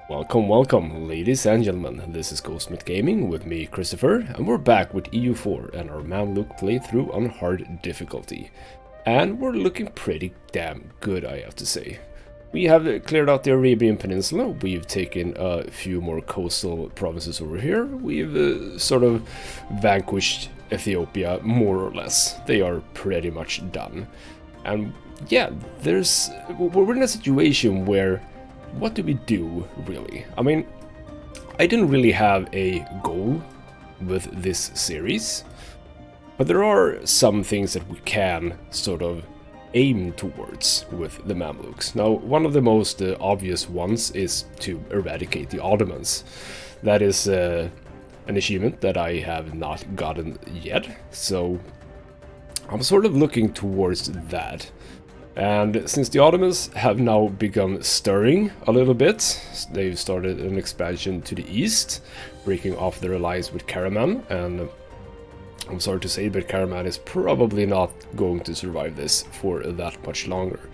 Welcome, welcome, ladies and gentlemen. This is Ghostmith Gaming with me, Christopher, and we're back with EU4 and our MacLeod playthrough on hard difficulty. And we're looking pretty damn good, I have to say. We have cleared out the Arabian Peninsula, we've taken a few more coastal provinces over here, we've sort of vanquished Ethiopia, more or less. They are pretty much done. And yeah, we're in a situation where what do we do, really? I mean, I didn't really have a goal with this series, but there are some things that we can sort of aim towards with the Mamluks. Now, one of the most obvious ones is to eradicate the Ottomans. That is an achievement that I have not gotten yet, so I'm sort of looking towards that. And since the Ottomans have now begun stirring a little bit, they've started an expansion to the east, breaking off their alliance with Karaman, and I'm sorry to say, but Karaman is probably not going to survive this for that much longer,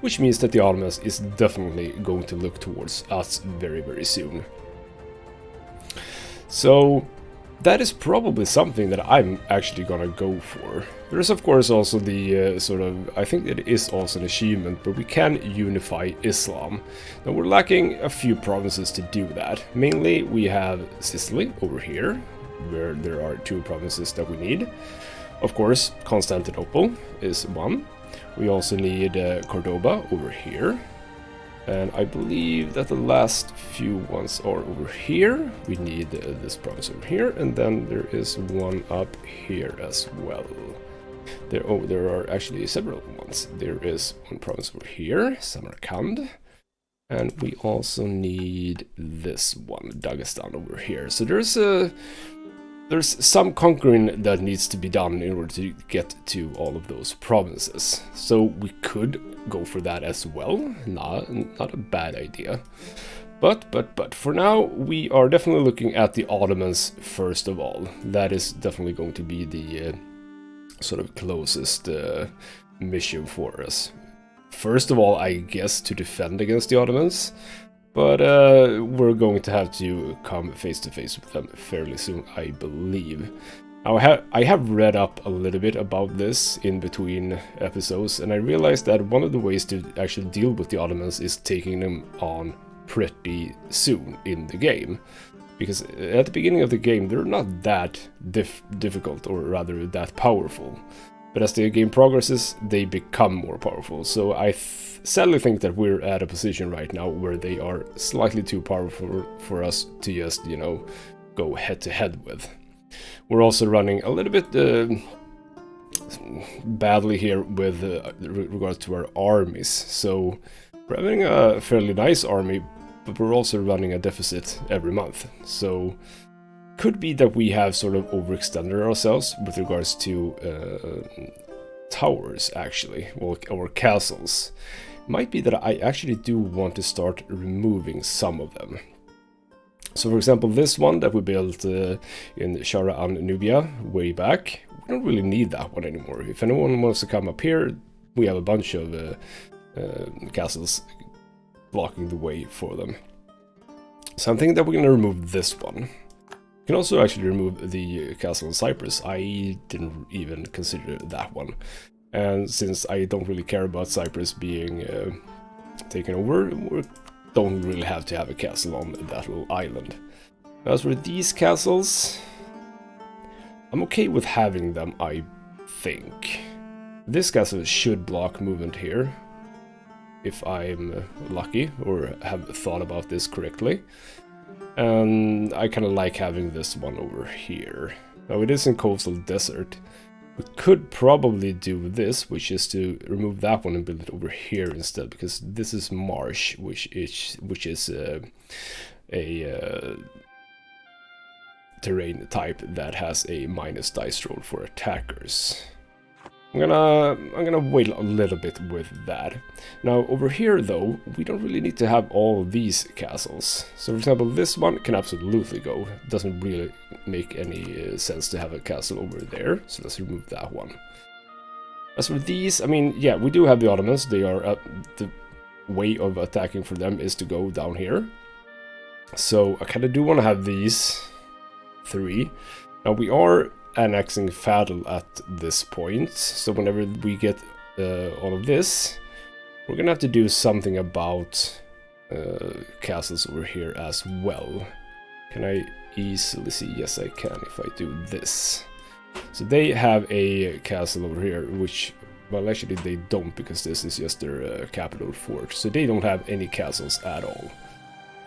which means that the Ottomans is definitely going to look towards us very, very soon. So that is probably something that I'm actually gonna go for. There's of course also the I think it is also an achievement, but we can unify Islam. Now we're lacking a few provinces to do that. Mainly we have Sicily over here, where there are 2 provinces that we need. Of course, Constantinople is one. We also need Cordoba over here. And I believe that the last few ones are over here. We need this province over here, and then there is one up here as well. There are actually several ones. There is one province over here, Samarkand, and we also need this one, Dagestan, over here. So there's some conquering that needs to be done in order to get to all of those provinces. So we could go for that as well. Not a bad idea. But for now, we are definitely looking at the Ottomans first of all. That is definitely going to be the sort of closest mission for us. First of all, I guess to defend against the Ottomans. But we're going to have to come face to face with them fairly soon, I believe. Now, I have read up a little bit about this in between episodes, and I realized that one of the ways to actually deal with the Ottomans is taking them on pretty soon in the game. Because at the beginning of the game, they're not that difficult, or rather that powerful. But as the game progresses, they become more powerful. So I sadly think that we're at a position right now where they are slightly too powerful for us to just, you know, go head to head with. We're also running a little bit badly here with regards to our armies. So we're having a fairly nice army, but we're also running a deficit every month. So could be that we have sort of overextended ourselves with regards to towers, actually, or castles. Might be that I actually do want to start removing some of them. So for example, this one that we built in Shara and Nubia way back, we don't really need that one anymore. If anyone wants to come up here, we have a bunch of castles blocking the way for them. So I'm thinking that we're going to remove this one. You can also actually remove the castle in Cyprus. I didn't even consider that one. And since I don't really care about Cyprus being taken over, we don't really have to have a castle on that little island. As for these castles, I'm okay with having them, I think. This castle should block movement here, if I'm lucky, or have thought about this correctly. And I kind of like having this one over here. Now it is in coastal desert. We could probably do this, which is to remove that one and build it over here instead, because this is marsh, which is a terrain type that has a minus dice roll for attackers. I'm gonna wait a little bit with that. Now over here though, we don't really need to have all these castles. So for example, this one can absolutely go. It doesn't really make any sense to have a castle over there, so let's remove that one. As for these, I mean, yeah, we do have the Ottomans. They are the way of attacking for them is to go down here. So I kind of do want to have these 3. Now we are annexing Fadl at this point, so whenever we get all of this, we're gonna have to do something about castles over here as well. Can I easily see? Yes, I can if I do this. So they have a castle over here, which, well, actually they don't, because this is just their capital fort. So they don't have any castles at all.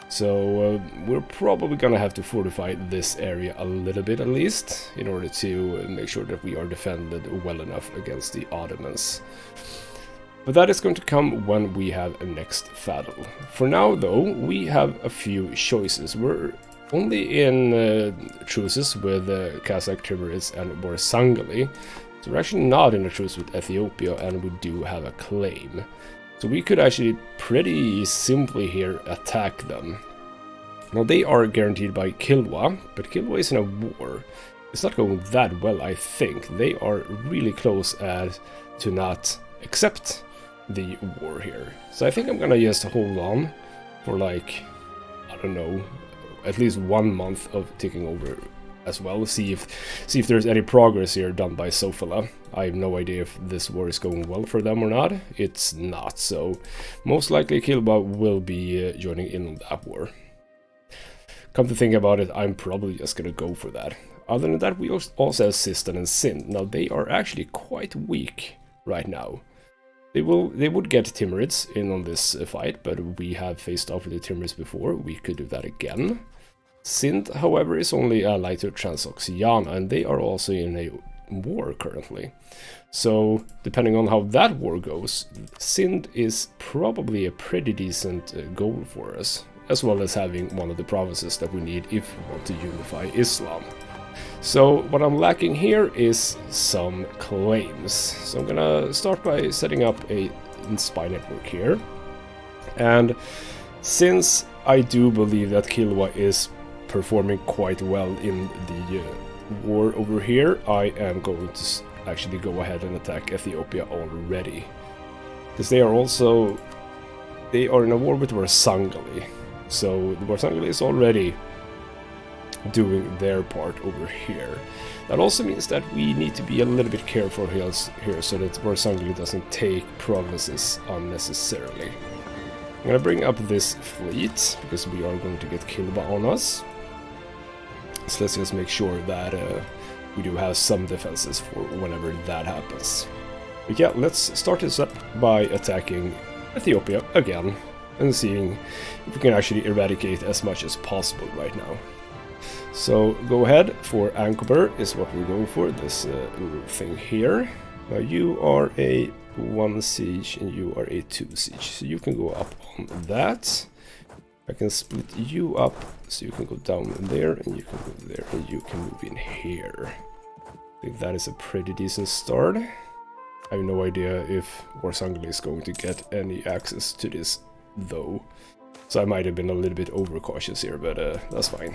So we're probably gonna have to fortify this area a little bit at least, in order to make sure that we are defended well enough against the Ottomans. But that is going to come when we have a next Fadl. For now though, we have a few choices. We're only in truces with Kazakh Timurids and Borsangali. So we're actually not in a truce with Ethiopia, and we do have a claim. So we could actually pretty simply here attack them. Now they are guaranteed by Kilwa, but Kilwa is in a war. It's not going that well, I think. They are really close to not accept the war here. So I think I'm gonna just hold on for like, I don't know, at least 1 month of taking over as well. See if there's any progress here done by Sofala. I have no idea if this war is going well for them or not. It's not, so most likely Kilba will be joining in on that war. Come to think about it, I'm probably just gonna go for that. Other than that, we also have Sistan and Sind. Now they are actually quite weak right now. They would get Timurids in on this fight, but we have faced off with the Timurids before. We could do that again. Sind, however, is only allied to Transoxiana, and they are also in a war currently. So, depending on how that war goes, Sind is probably a pretty decent goal for us, as well as having one of the provinces that we need if we want to unify Islam. So, what I'm lacking here is some claims. So I'm gonna start by setting up a spy network here. And since I do believe that Kilwa is performing quite well in the war over here, I am going to actually go ahead and attack Ethiopia already, because they are in a war with Borsangali. So the Borsangali is already doing their part over here. That also means that we need to be a little bit careful here so that Borsangali doesn't take provinces unnecessarily. I'm gonna bring up this fleet because we are going to get Kilba on us. So let's just make sure that we do have some defenses for whenever that happens. But yeah, let's start this up by attacking Ethiopia again and seeing if we can actually eradicate as much as possible right now. So go ahead for Ankober is what we're going for, this little thing here. Now you are a 1 siege and you are a 2 siege, so you can go up on that. I can split you up, so you can go down there, and you can go there, and you can move in here. I think that is a pretty decent start. I have no idea if Borsangali is going to get any access to this, though. So I might have been a little bit overcautious here, but that's fine.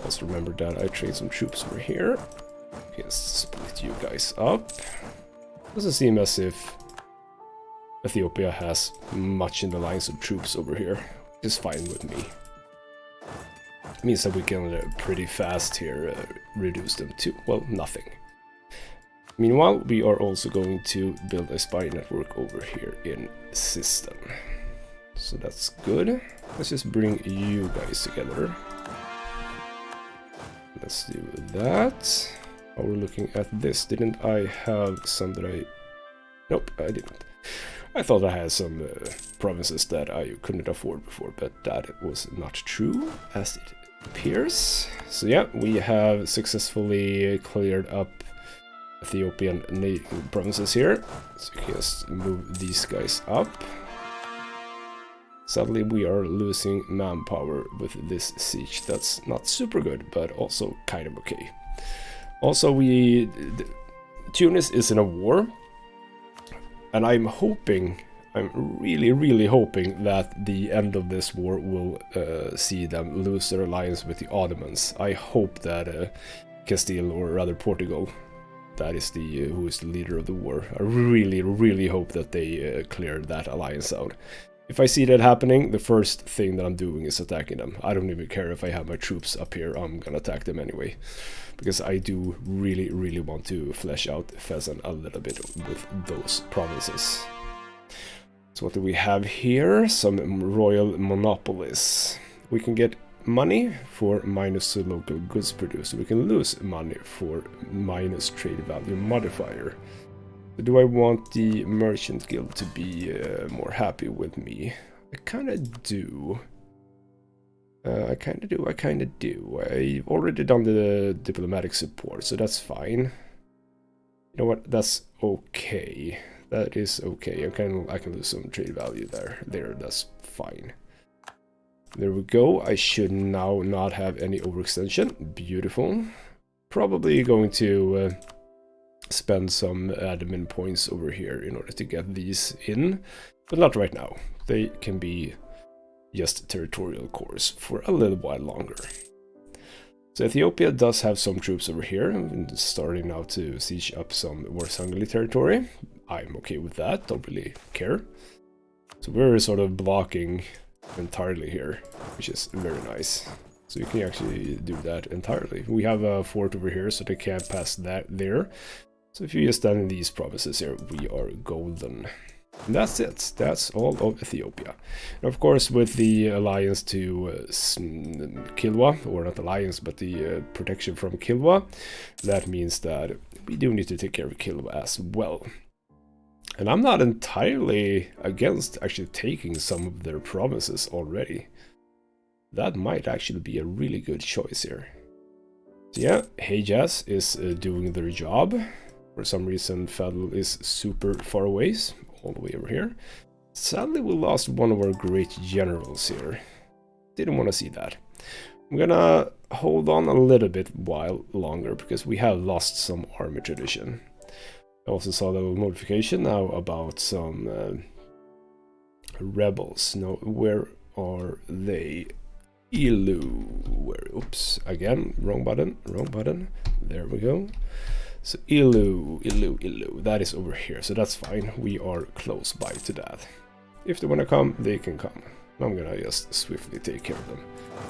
Also remember that I trained some troops over here. Let's split you guys up. Doesn't seem as if Ethiopia has much in the lines of troops over here. Is fine with me. It means that we can pretty fast here reduce them to, well, nothing. Meanwhile, we are also going to build a spy network over here in Sistan. So that's good. Let's just bring you guys together. Let's do that. While we're looking at this, didn't I have some that I... Nope, I didn't. I thought I had some provinces that I couldn't afford before, but that was not true, as it appears. So yeah, we have successfully cleared up Ethiopian provinces here. So we can just move these guys up. Sadly, we are losing manpower with this siege. That's not super good, but also kind of okay. Also, Tunis is in a war. And I'm really hoping that the end of this war will see them lose their alliance with the Ottomans. I hope that Castile, or rather Portugal, that is who is the leader of the war. I really hope that they clear that alliance out. If I see that happening, the first thing that I'm doing is attacking them. I don't even care if I have my troops up here, I'm gonna attack them anyway. Because I do really, really want to flesh out Fezzan a little bit with those provinces. So what do we have here? Some royal monopolies. We can get money for minus local goods produced. We can lose money for minus trade value modifier. Do I want the merchant guild to be more happy with me? I kind of do. I kind of do. I've already done the diplomatic support, so that's fine. You know what? That's okay. That is okay. I can lose some trade value there. That's fine. There we go. I should now not have any overextension. Beautiful. Probably going to spend some admin points over here in order to get these in, but not right now. They can be just territorial cores for a little while longer. So Ethiopia does have some troops over here, and starting now to siege up some War-Hungary territory. I'm okay with that, don't really care. So we're sort of blocking entirely here, which is very nice. So you can actually do that entirely. We have a fort over here, so they can't pass that there. So if you just stand in these provinces here, we are golden. And that's it. That's all of Ethiopia. And of course, with the alliance to Kilwa, or not alliance, but the protection from Kilwa, that means that we do need to take care of Kilwa as well. And I'm not entirely against actually taking some of their provinces already. That might actually be a really good choice here. So yeah, Hejaz is doing their job. For some reason, Fadl is super far away, all the way over here. Sadly, we lost one of our great generals here. Didn't want to see that. I'm gonna hold on a little bit while longer, because we have lost some army tradition. I also saw the notification now about some rebels. Now, where are they? Ilu. Oops, again, wrong button, wrong button. There we go. So Ilu, that is over here, so that's fine. We are close by to that. If they want to come, they can come. I'm gonna just swiftly take care of them.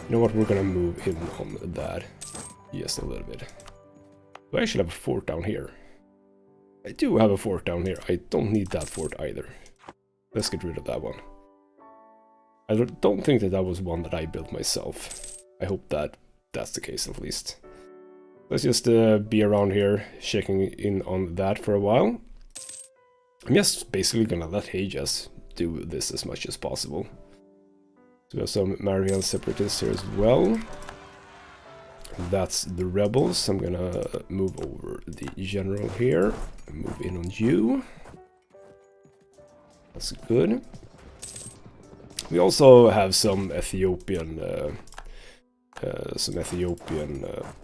You know what, we're gonna move in on that just a little bit. Do I actually have a fort down here? I do have a fort down here. I don't need that fort either. Let's get rid of that one. I don't think that was one that I built myself. I hope that that's the case at least. Let's just be around here, checking in on that for a while. I'm just basically gonna let Hejaz do this as much as possible. So we have some Marian separatists here as well. That's the rebels. I'm gonna move over the general here. Move in on you. That's good. We also have some Ethiopian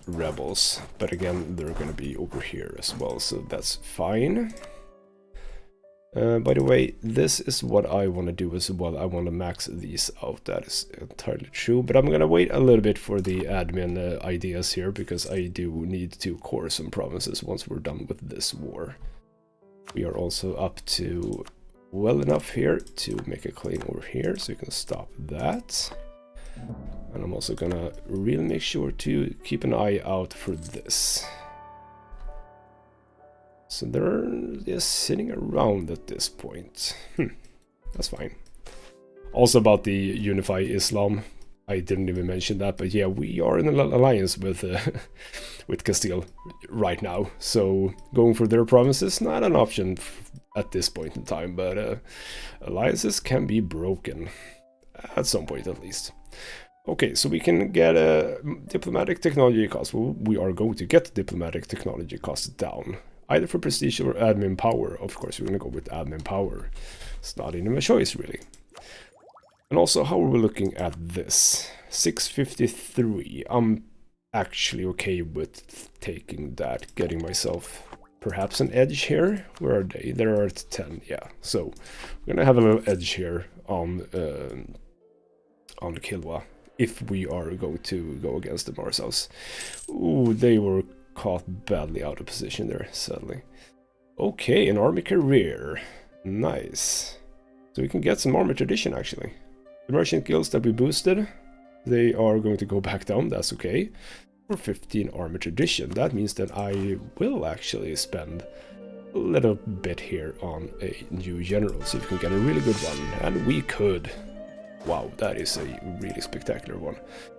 rebels, but again, they're going to be over here as well, so that's fine. By the way, this is what I want to do as well. I want to max these out. That is entirely true, but I'm going to wait a little bit for the admin ideas here, because I do need to core some provinces once we're done with this war. We are also up to well enough here to make a claim over here, so you can stop that. And I'm also gonna really make sure to keep an eye out for this. So they're just sitting around at this point. That's fine. Also about the unify Islam, I didn't even mention that, but yeah, we are in an alliance with with Castile right now. So going for their provinces, not an option at this point in time, but alliances can be broken at some point at least. Okay, so we can get a diplomatic technology cost. Well, we are going to get diplomatic technology costs down, either for prestige or admin power. Of course, we're going to go with admin power. It's not even a choice, really. And also, how are we looking at this? 653. I'm actually okay with taking that, getting myself perhaps an edge here. Where are they? They're at 10, yeah. So we're going to have a little edge here on Kilwa, if we are going to go against them ourselves. Ooh, they were caught badly out of position there, sadly. Okay, an army career. Nice. So we can get some armor tradition, actually. The merchant guilds that we boosted, they are going to go back down, that's okay. For 15 armor tradition, that means that I will actually spend a little bit here on a new general, see if we can get a really good one, and we could. Wow, that is a really spectacular one.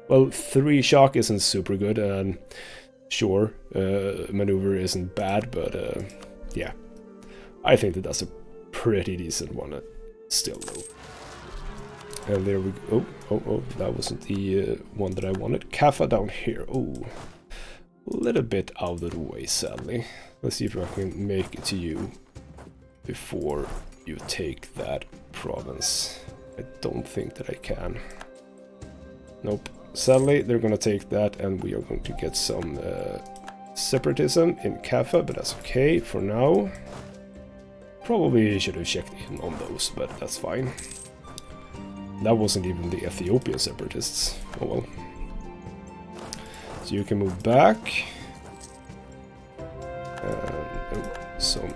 Well, 3 shock isn't super good, and sure, maneuver isn't bad, but yeah, I think that that's a pretty decent one still, though. And there we go. Oh, that wasn't the one that I wanted. Kaffa down here. Oh, a little bit out of the way, sadly. Let's see if I can make it to you before you take that province. I don't think that I can. Nope. Sadly, they're gonna take that, and we are going to get some separatism in Kaffa, but that's okay for now. Probably should have checked in on those, but that's fine. That wasn't even the Ethiopia separatists. Oh well. So you can move back. Some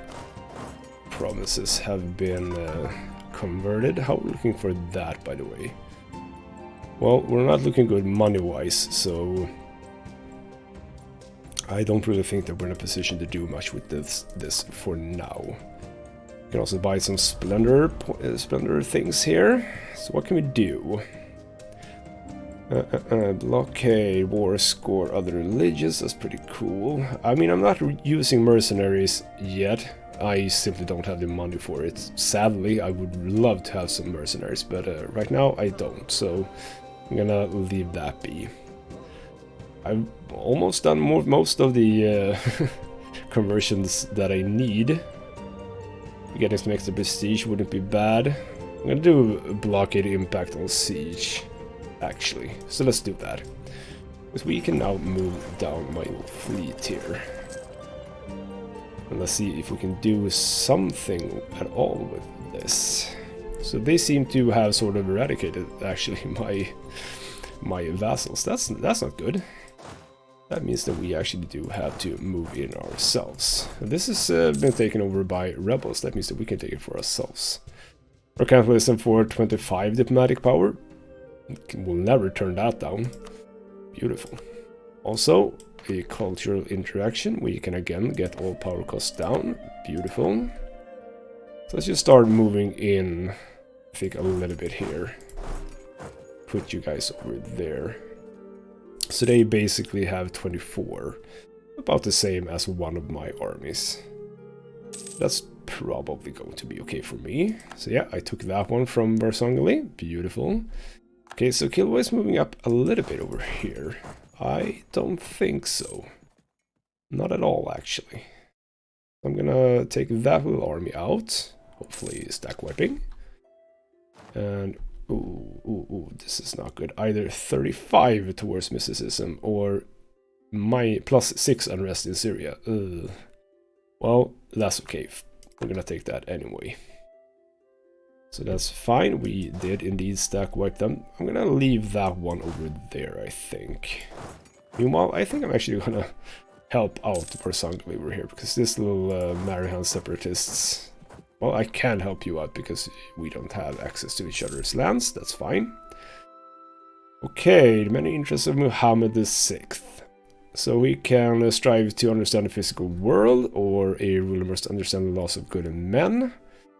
provinces have been converted. How are we looking for that, by the way? Well, we're not looking good money-wise, so I don't really think that we're in a position to do much with this for now. You can also buy some splendor things here. So what can we do? Blockade, war score, other religions, that's pretty cool. I mean, I'm not using mercenaries yet. I simply don't have the money for it. Sadly, I would love to have some mercenaries, but right now I don't, so I'm gonna leave that be. I've almost done most of the conversions that I need. Getting some extra prestige wouldn't be bad. I'm gonna do a blockade impact on siege, actually. So let's do that. Because we can now move down my fleet here. And let's see if we can do something at all with this. So they seem to have sort of eradicated, actually, my vassals. That's not good. That means that we actually do have to move in ourselves. This has been taken over by rebels. That means that we can take it for ourselves. Our capitalism for 25 diplomatic power. We'll never turn that down. Beautiful. Also, a cultural interaction. We can again get all power costs down. Beautiful. So let's just start moving in, I think, a little bit here. Put you guys over there. So they basically have 24. About the same as one of my armies. That's probably going to be okay for me. So yeah, I took that one from Barzangali. Beautiful. Okay, so Kilwa is moving up a little bit over here. I don't think so. Not at all, actually. I'm gonna take that little army out. Hopefully stack wiping. And ooh, this is not good. Either 35 towards mysticism or my +6 unrest in Syria. Ugh. Well, that's okay. We're gonna take that anyway. So that's fine. We did indeed stack wipe them. I'm gonna leave that one over there, I think. Meanwhile, I think I'm actually gonna help out Barzangali over here, because this little Marihan separatists... Well, I can help you out because we don't have access to each other's lands. That's fine. Okay, the many interests of Muhammad VI. So we can strive to understand the physical world, or a ruler must understand the laws of good and men.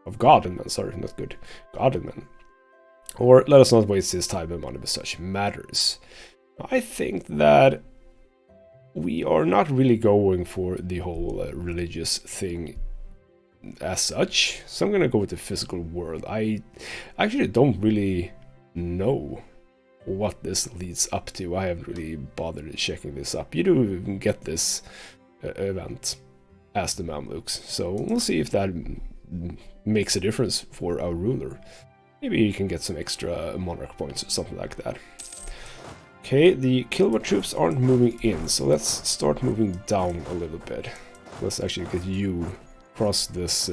Of God and men, sorry, not good. God and men. Or let us not waste his time and money with such matters. I think that we are not really going for the whole religious thing as such, so I'm gonna go with the physical world. I actually don't really know what this leads up to. I haven't really bothered checking this up. You do get this event as the Mamluks, so we'll see if that makes a difference for our ruler. Maybe you can get some extra monarch points or something like that. Okay, the Kilwa troops aren't moving in, so let's start moving down a little bit. Let's actually get you across this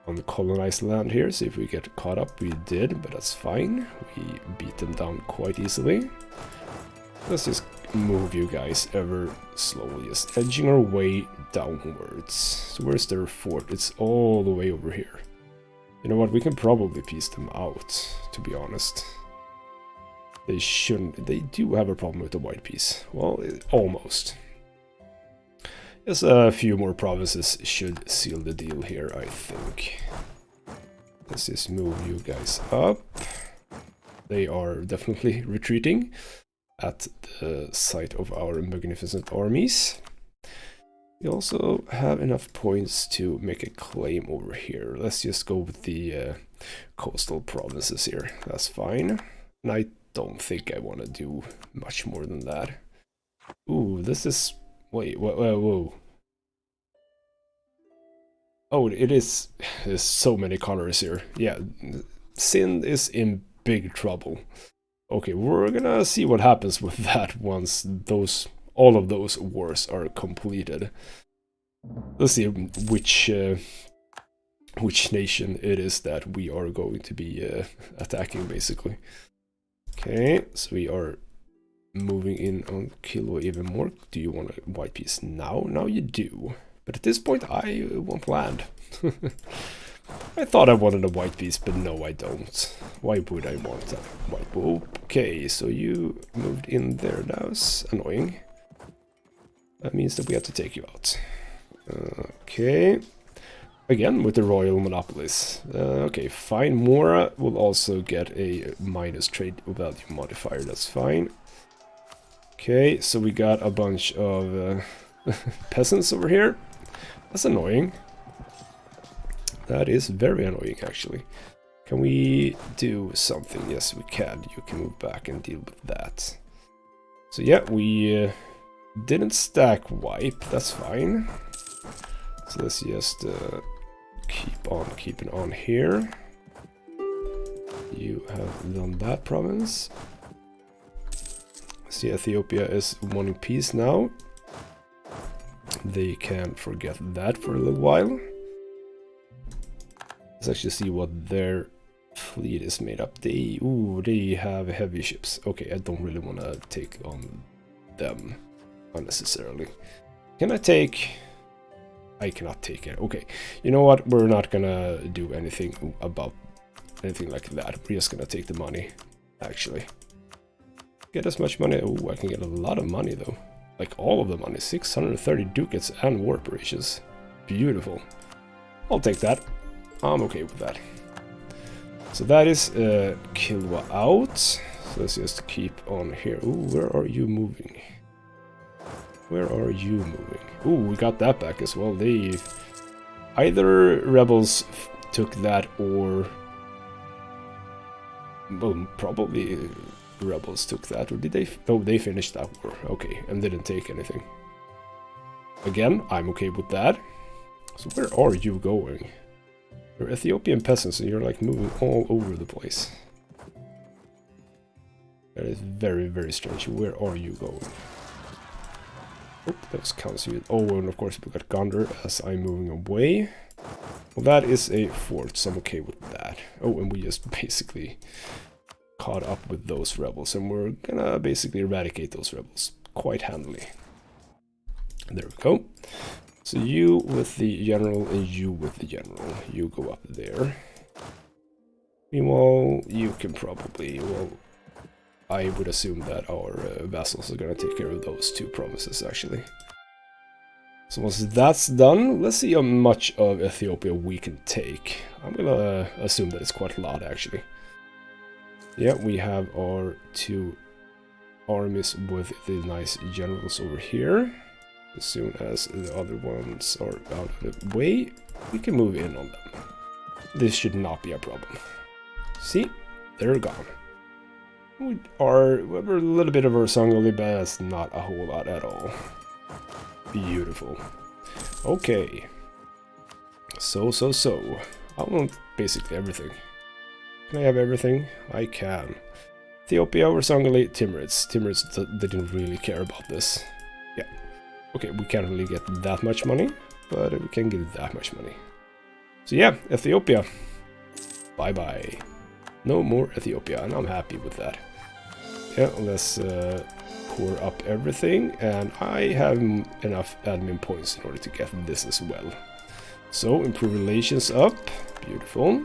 on the colonized land here, see if we get caught up. We did, but that's fine. We beat them down quite easily. Let's just move you guys ever slowly, just edging our way downwards. So where's their fort? It's all the way over here. You know what, we can probably piece them out, to be honest. They shouldn't, they do have a problem with the white piece. Well, almost. Just a few more provinces should seal the deal here, I think. Let's just move you guys up. They are definitely retreating at the sight of our magnificent armies. We also have enough points to make a claim over here. Let's just go with the coastal provinces here. That's fine. And I don't think I want to do much more than that. Ooh, this is... Wait, whoa. Oh, it is... There's so many colors here. Yeah, Sind is in big trouble. Okay, we're gonna see what happens with that once all of those wars are completed. Let's see which nation it is that we are going to be attacking, basically. Okay, so we are moving in on Kilo even more. Do you want a white piece now? Now you do. But at this point, I want land. I thought I wanted a white piece, but no, I don't. Why would I want a white? Okay, so you moved in there. That was annoying. That means that we have to take you out. Okay. Again, with the royal monopolies. Okay, fine. Mora will also get a minus trade value modifier. That's fine. Okay, so we got a bunch of peasants over here. That's annoying. That is very annoying, actually. Can we do something? Yes, we can. You can move back and deal with that. So yeah, we didn't stack wipe. That's fine. So let's just keep on keeping on here. You have done that province. See, Ethiopia is wanting peace now. They can forget that for a little while. Let's actually see what their fleet is made up. They have heavy ships. Okay, I don't really want to take on them unnecessarily. Can I take... I cannot take it. Okay, you know what? We're not gonna do anything about anything like that. We're just gonna take the money, actually. Get as much money. Oh, I can get a lot of money, though. Like, all of the money. 630 ducats and war reparations. Beautiful. I'll take that. I'm okay with that. So that is Kilwa out. So let's just keep on here. Ooh, where are you moving? Where are you moving? Ooh, we got that back as well. They... Either rebels took that or... Well, probably rebels took that. Or did they... Oh, they finished that war. Okay, and didn't take anything. Again, I'm okay with that. So where are you going? You're Ethiopian peasants and you're like moving all over the place. That is very, very strange. Where are you going? Oh, that was counter. Oh, and of course we got Gondar as I'm moving away. Well, that is a fort, so I'm okay with that. Oh, and we just basically caught up with those rebels, and we're gonna basically eradicate those rebels quite handily. There we go. So you with the general and you with the general. You go up there. Meanwhile, you can probably, well, I would assume that our vassals are going to take care of those two provinces, actually. So once that's done, let's see how much of Ethiopia we can take. I'm going to assume that it's quite a lot, actually. Yeah, we have our two armies with the nice generals over here. As soon as the other ones are out of the way, we can move in on them. This should not be a problem. See? They're gone. We're a little bit of Ursangoli, but that's not a whole lot at all. Beautiful. Okay. So. I want basically everything. Can I have everything? I can. Ethiopia, Ursangoli, Timurids. Timurids didn't really care about this. Yeah. Okay, we can't really get that much money, but we can get that much money. So yeah, Ethiopia. Bye-bye. No more Ethiopia, and I'm happy with that. Yeah, let's pour up everything, and I have enough admin points in order to get this as well. So, improve relations up. Beautiful.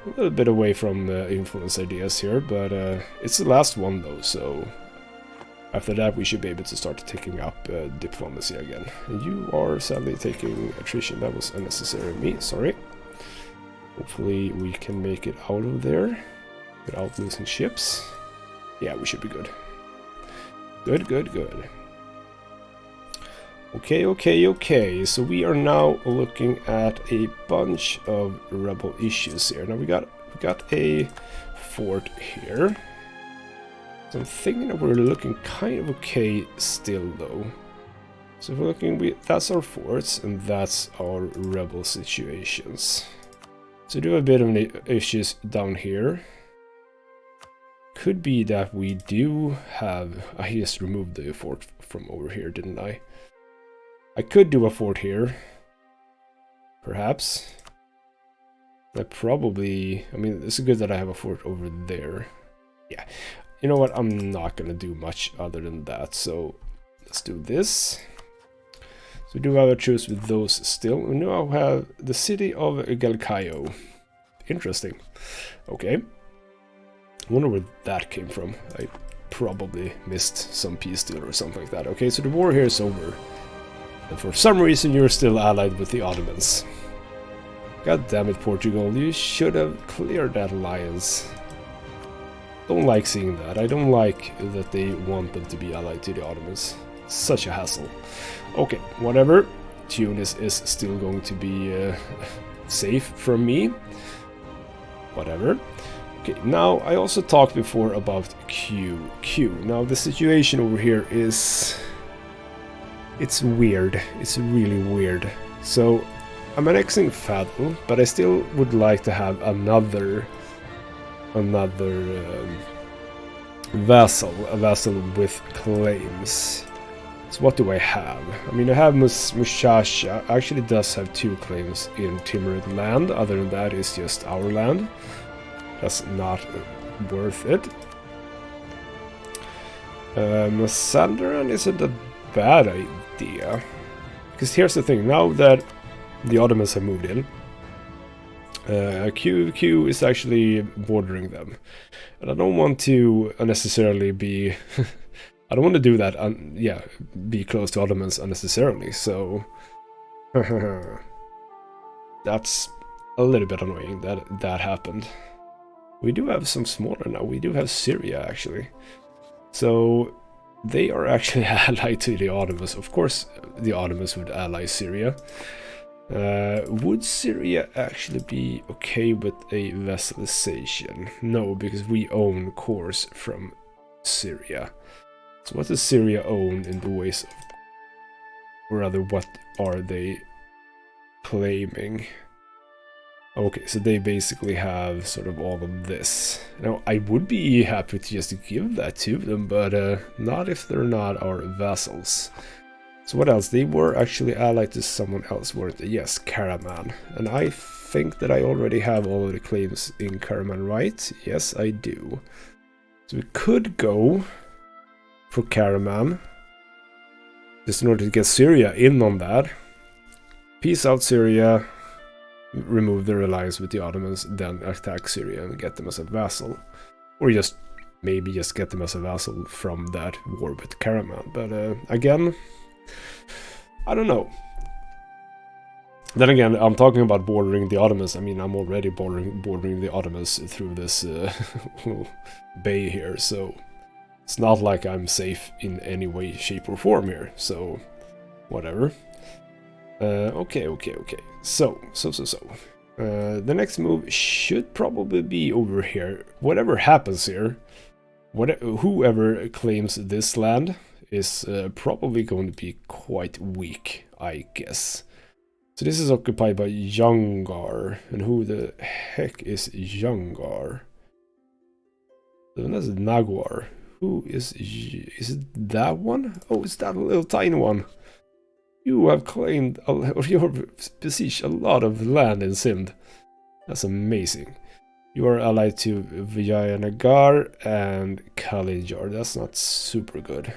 A little bit away from influence ideas here, but it's the last one though, so after that we should be able to start taking up diplomacy again. And you are sadly taking attrition. That was unnecessary of me, sorry. Hopefully we can make it out of there without losing ships. Yeah, we should be good. Good. Okay. So we are now looking at a bunch of rebel issues here. Now we got a fort here. So I'm thinking that we're looking kind of okay still though. So if we're looking, that's our forts and that's our rebel situations. So we do have a bit of issues down here. Could be that we do have... I just removed the fort from over here, didn't I? I could do a fort here. Perhaps. I probably... I mean, it's good that I have a fort over there. Yeah. You know what? I'm not going to do much other than that. So let's do this. So we do have a truce with those still. We now have the city of Galkayo. Interesting. Okay. I wonder where that came from. I probably missed some peace deal or something like that. Okay, so the war here is over. And for some reason you're still allied with the Ottomans. God damn it, Portugal. You should have cleared that alliance. Don't like seeing that. I don't like that they want them to be allied to the Ottomans. Such a hassle. Okay, whatever. Tunis is still going to be safe from me. Whatever. Okay, now I also talked before about Q. Now the situation over here is... it's weird. It's really weird. So I'm annexing Fadl, but I still would like to have another vassal, a vassal with claims. So what do I have? I mean, I have Mushasha. Actually does have 2 claims in Timurid land. Other than that, it's just our land. That's not worth it. Masandaran isn't a bad idea. Because here's the thing, now that the Ottomans have moved in, Q is actually bordering them. And I don't want to unnecessarily be... I don't want to do that, yeah, be close to Ottomans unnecessarily, so... that's a little bit annoying that that happened. We do have some smaller now. We do have Syria, actually. So, they are actually allied to the Ottomans. Of course, the Ottomans would ally Syria. Would Syria actually be okay with a vassalization? No, because we own cores from Syria. So what does Syria own in the ways of... or rather, what are they claiming? Okay, so they basically have sort of all of this. Now, I would be happy to just give that to them, but not if they're not our vassals. So what else? They were actually allied to someone else, weren't they? Yes, Karaman. And I think that I already have all of the claims in Karaman, right? Yes, I do. So we could go for Karaman, just in order to get Syria in on that. Peace out, Syria. Remove their alliance with the Ottomans, then attack Syria and get them as a vassal. Or just, maybe just get them as a vassal from that war with Karaman. But again, I don't know. Then again, I'm talking about bordering the Ottomans. I mean, I'm already bordering the Ottomans through this bay here, so it's not like I'm safe in any way, shape, or form here. So, whatever. Okay. So. The next move should probably be over here. Whatever happens here, whoever claims this land is probably going to be quite weak, I guess. So this is occupied by Yangar. And who the heck is Yangar? So that's Nagwar. Who is it that one? Oh, it's that little tiny one. You have claimed, or you have besieged a lot of land in Sindh. That's amazing. You are allied to Vijayanagar and Kalinjar. That's not super good.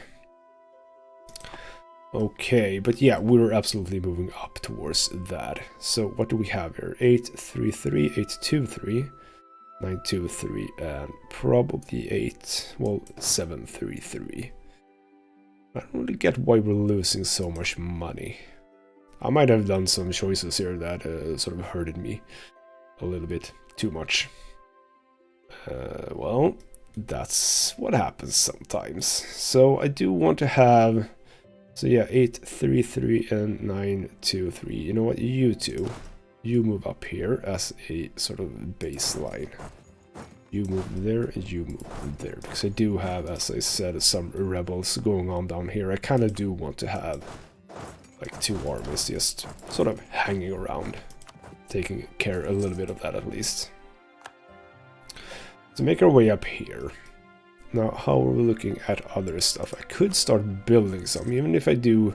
Okay, but yeah, we're absolutely moving up towards that. So what do we have here? 833, 823. 923 and probably 8, well, 733. I don't really get why we're losing so much money. I might have done some choices here that sort of hurted me a little bit too much. Well, that's what happens sometimes. So I do want to have, so yeah, 833 and 923. You know what, you two, you move up here as a sort of baseline. You move there and you move there, because I do have, as I said, some rebels going on down here. I kind of do want to have like 2 armies just sort of hanging around, taking care a little bit of that at least. So make our way up here. Now, how are we looking at other stuff? I could start building some, even if I do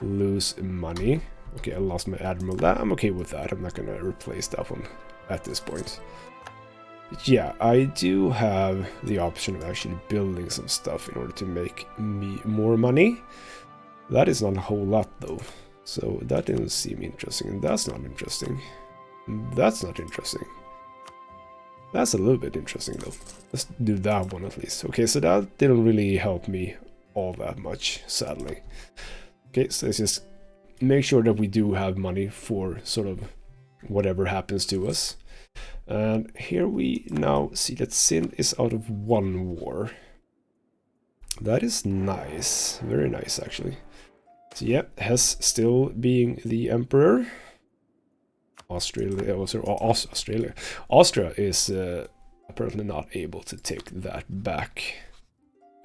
lose money. Okay, I lost my admiral. I'm okay with that. I'm not going to replace that one at this point. But yeah, I do have the option of actually building some stuff in order to make me more money. That is not a whole lot though. So that didn't seem interesting, and that's not interesting. That's not interesting. That's a little bit interesting though. Let's do that one at least. Okay, so that didn't really help me all that much, sadly. Okay, so let's just make sure that we do have money for sort of whatever happens to us. And here we now see that Sind is out of 1 war. That is nice. Very nice, actually. So yeah, Hesse still being the emperor. Austria is apparently not able to take that back.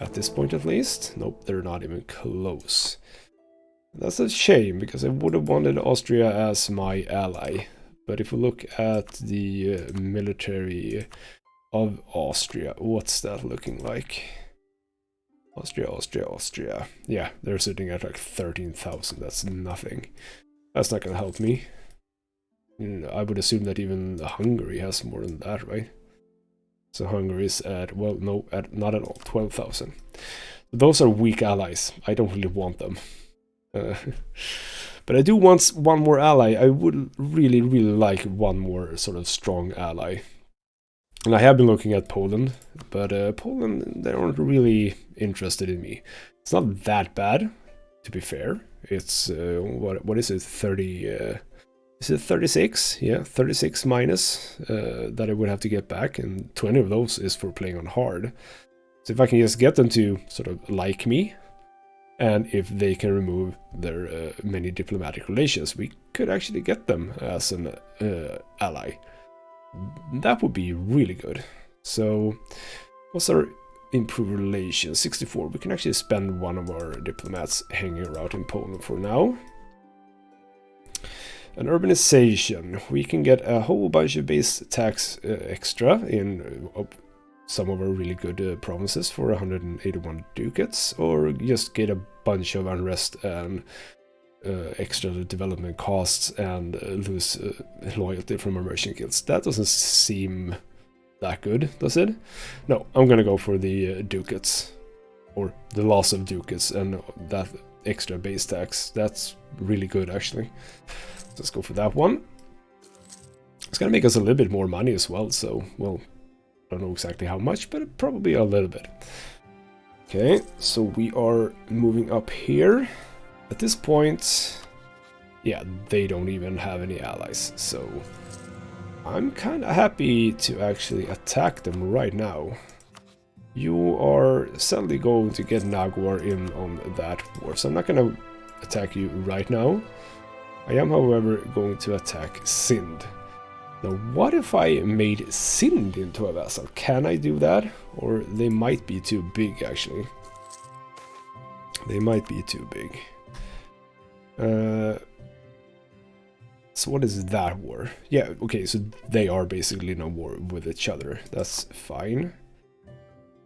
At this point, at least. Nope, they're not even close. That's a shame, because I would have wanted Austria as my ally. But if we look at the military of Austria, what's that looking like? Austria. Yeah, they're sitting at like 13,000. That's nothing. That's not gonna help me. I would assume that even Hungary has more than that, right? So Hungary is at, well, no, not at all, 12,000. Those are weak allies. I don't really want them. But I do want one more ally. I would really, really like one more sort of strong ally. And I have been looking at Poland, but Poland, they aren't really interested in me. It's not that bad, to be fair. It's, what is it, 30... is it 36? Yeah, 36 minus that I would have to get back, and 20 of those is for playing on hard. So if I can just get them to sort of like me, and if they can remove their many diplomatic relations, we could actually get them as an ally. That would be really good. So, what's our improved relations? 64. We can actually spend one of our diplomats hanging around in Poland for now. An urbanization. We can get a whole bunch of base tax extra in some of our really good provinces for 181 ducats, or just get a bunch of unrest and extra development costs and lose loyalty from our merchant guilds. That doesn't seem that good, does it? No, I'm gonna go for the ducats, or the loss of ducats and that extra base tax. That's really good, actually. Let's go for that one. It's gonna make us a little bit more money as well, so, well, I don't know exactly how much, but probably a little bit. Okay, so we are moving up here. At this point, yeah, they don't even have any allies, so I'm kind of happy to actually attack them right now. You are sadly going to get Nagwar in on that war, so I'm not going to attack you right now. I am, however, going to attack Sind. Now, what if I made Sind into a vassal? Can I do that? Or they might be too big, actually. They might be too big. So what is that war? Yeah, okay, so they are basically in a war with each other. That's fine.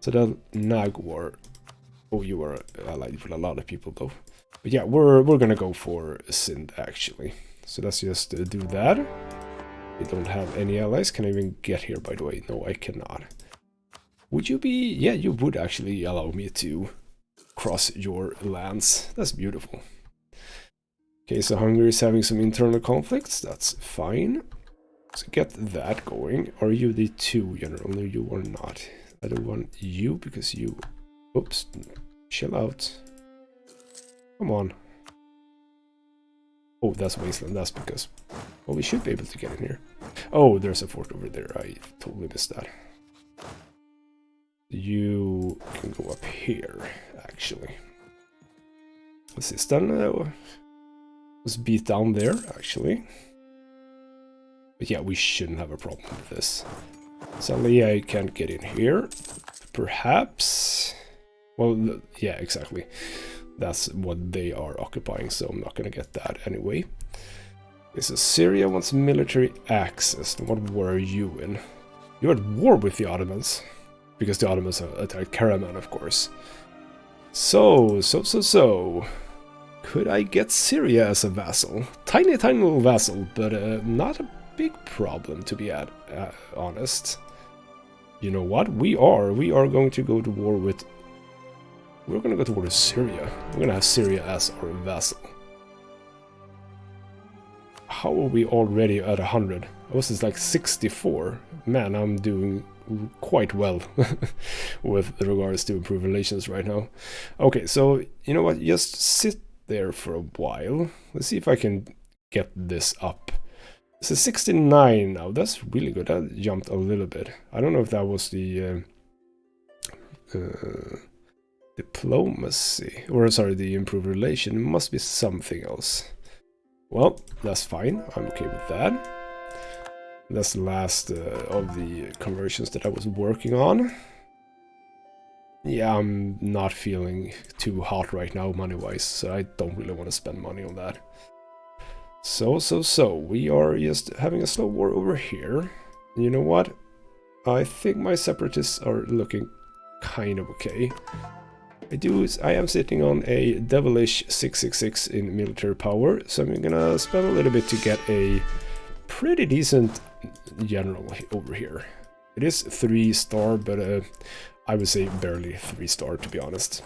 So then Nagwar. Oh, you are allied with a lot of people, though. But yeah, we're gonna go for Sind, actually. So let's just do that. We don't have any allies. Can I even get here, by the way? No, I cannot. Would you be... Yeah, you would actually allow me to cross your lands. That's beautiful. Okay, so Hungary is having some internal conflicts. That's fine. So get that going. Are you the 2 general? No, you are not. I don't want you because you... Oops. Chill out. Come on. Oh, that's Wasteland. That's because... Well, we should be able to get in here. Oh, there's a fort over there. I totally missed that. You can go up here, actually. Assistant was beat down there, actually. But yeah, we shouldn't have a problem with this. Sadly, I can't get in here. Perhaps... Well, yeah, exactly. That's what they are occupying, so I'm not gonna get that anyway. This is Syria wants military access. What war are you in? You're at war with the Ottomans. Because the Ottomans attacked Karaman, of course. So. Could I get Syria as a vassal? Tiny little vassal, but not a big problem, to be honest. You know what? We are going to go to war with... We're going to go to war with Syria. We're going to have Syria as our vassal. How are we already at 100? I was like 64. Man, I'm doing quite well with regards to improved relations right now. Okay, so you know what? Just sit there for a while. Let's see if I can get this up. This is 69 now. That's really good. That jumped a little bit. I don't know if that was the diplomacy, or sorry, the improved relation. It must be something else. Well, that's fine. I'm okay with that. That's the last of the conversions that I was working on. Yeah, I'm not feeling too hot right now money-wise, so I don't really want to spend money on that. So, we are just having a slow war over here. You know what? I think my separatists are looking kind of okay. I am sitting on a devilish 666 in military power, so I'm gonna spend a little bit to get a pretty decent general over here. It is 3-star, but I would say barely 3-star, to be honest.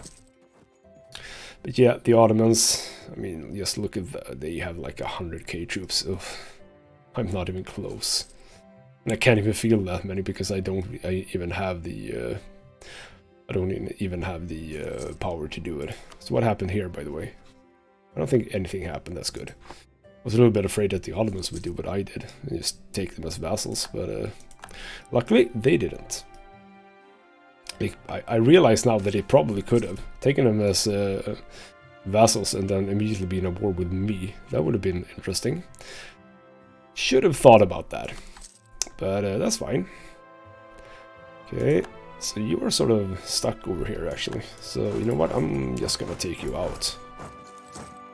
But yeah, the Ottomans, I mean, just look at that. They have like 100k troops, so I'm not even close. And I can't even feel that many because I don't even have the power to do it. So what happened here, by the way? I don't think anything happened. That's good. I was a little bit afraid that the Ottomans would do what I did and just take them as vassals, but luckily they didn't. I realize now that they probably could have taken them as vassals and then immediately been at war with me. That would have been interesting. Should have thought about that, but that's fine. Okay, so you are sort of stuck over here, actually. So you know what? I'm just gonna take you out.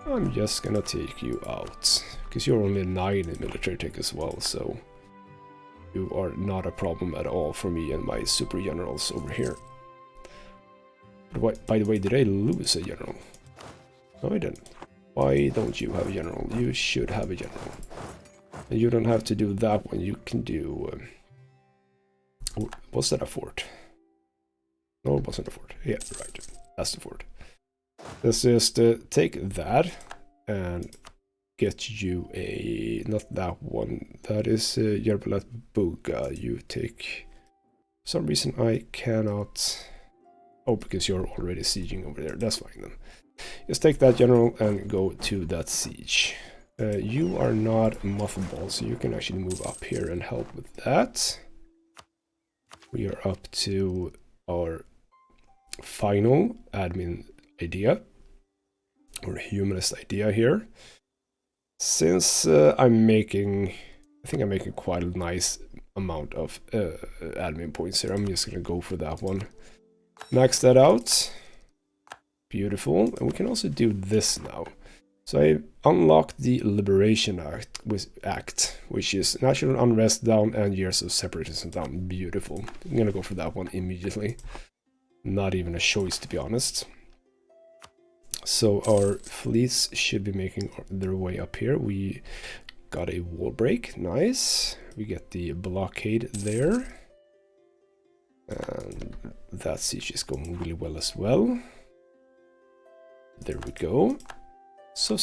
I'm just gonna take you out, because you're only 9 in military tech as well, so you are not a problem at all for me and my super generals over here. But by the way, did I lose a general? No, I didn't. Why don't you have a general? You should have a general. And you don't have to do that one. You can do... was that a fort? No, it wasn't a fort. Yeah, right. That's the fort. Let's just take that and get you a... Not that one. That is Yerbalat Buga. You take... For some reason I cannot... Oh, because you're already sieging over there. That's fine then. Just take that general and go to that siege. You are not mothball, so you can actually move up here and help with that. We are up to our final admin idea, or humanist idea here. Since I'm making, I think I'm making quite a nice amount of admin points here, I'm just gonna go for that one. Max that out. Beautiful. And we can also do this now. So I unlocked the Liberation Act, which is National Unrest down and Years of Separatism down. Beautiful. I'm gonna go for that one immediately. Not even a choice, to be honest. So our fleets should be making their way up here. We got a wall break. Nice. We get the blockade there. And that siege is going really well as well. There we go. So.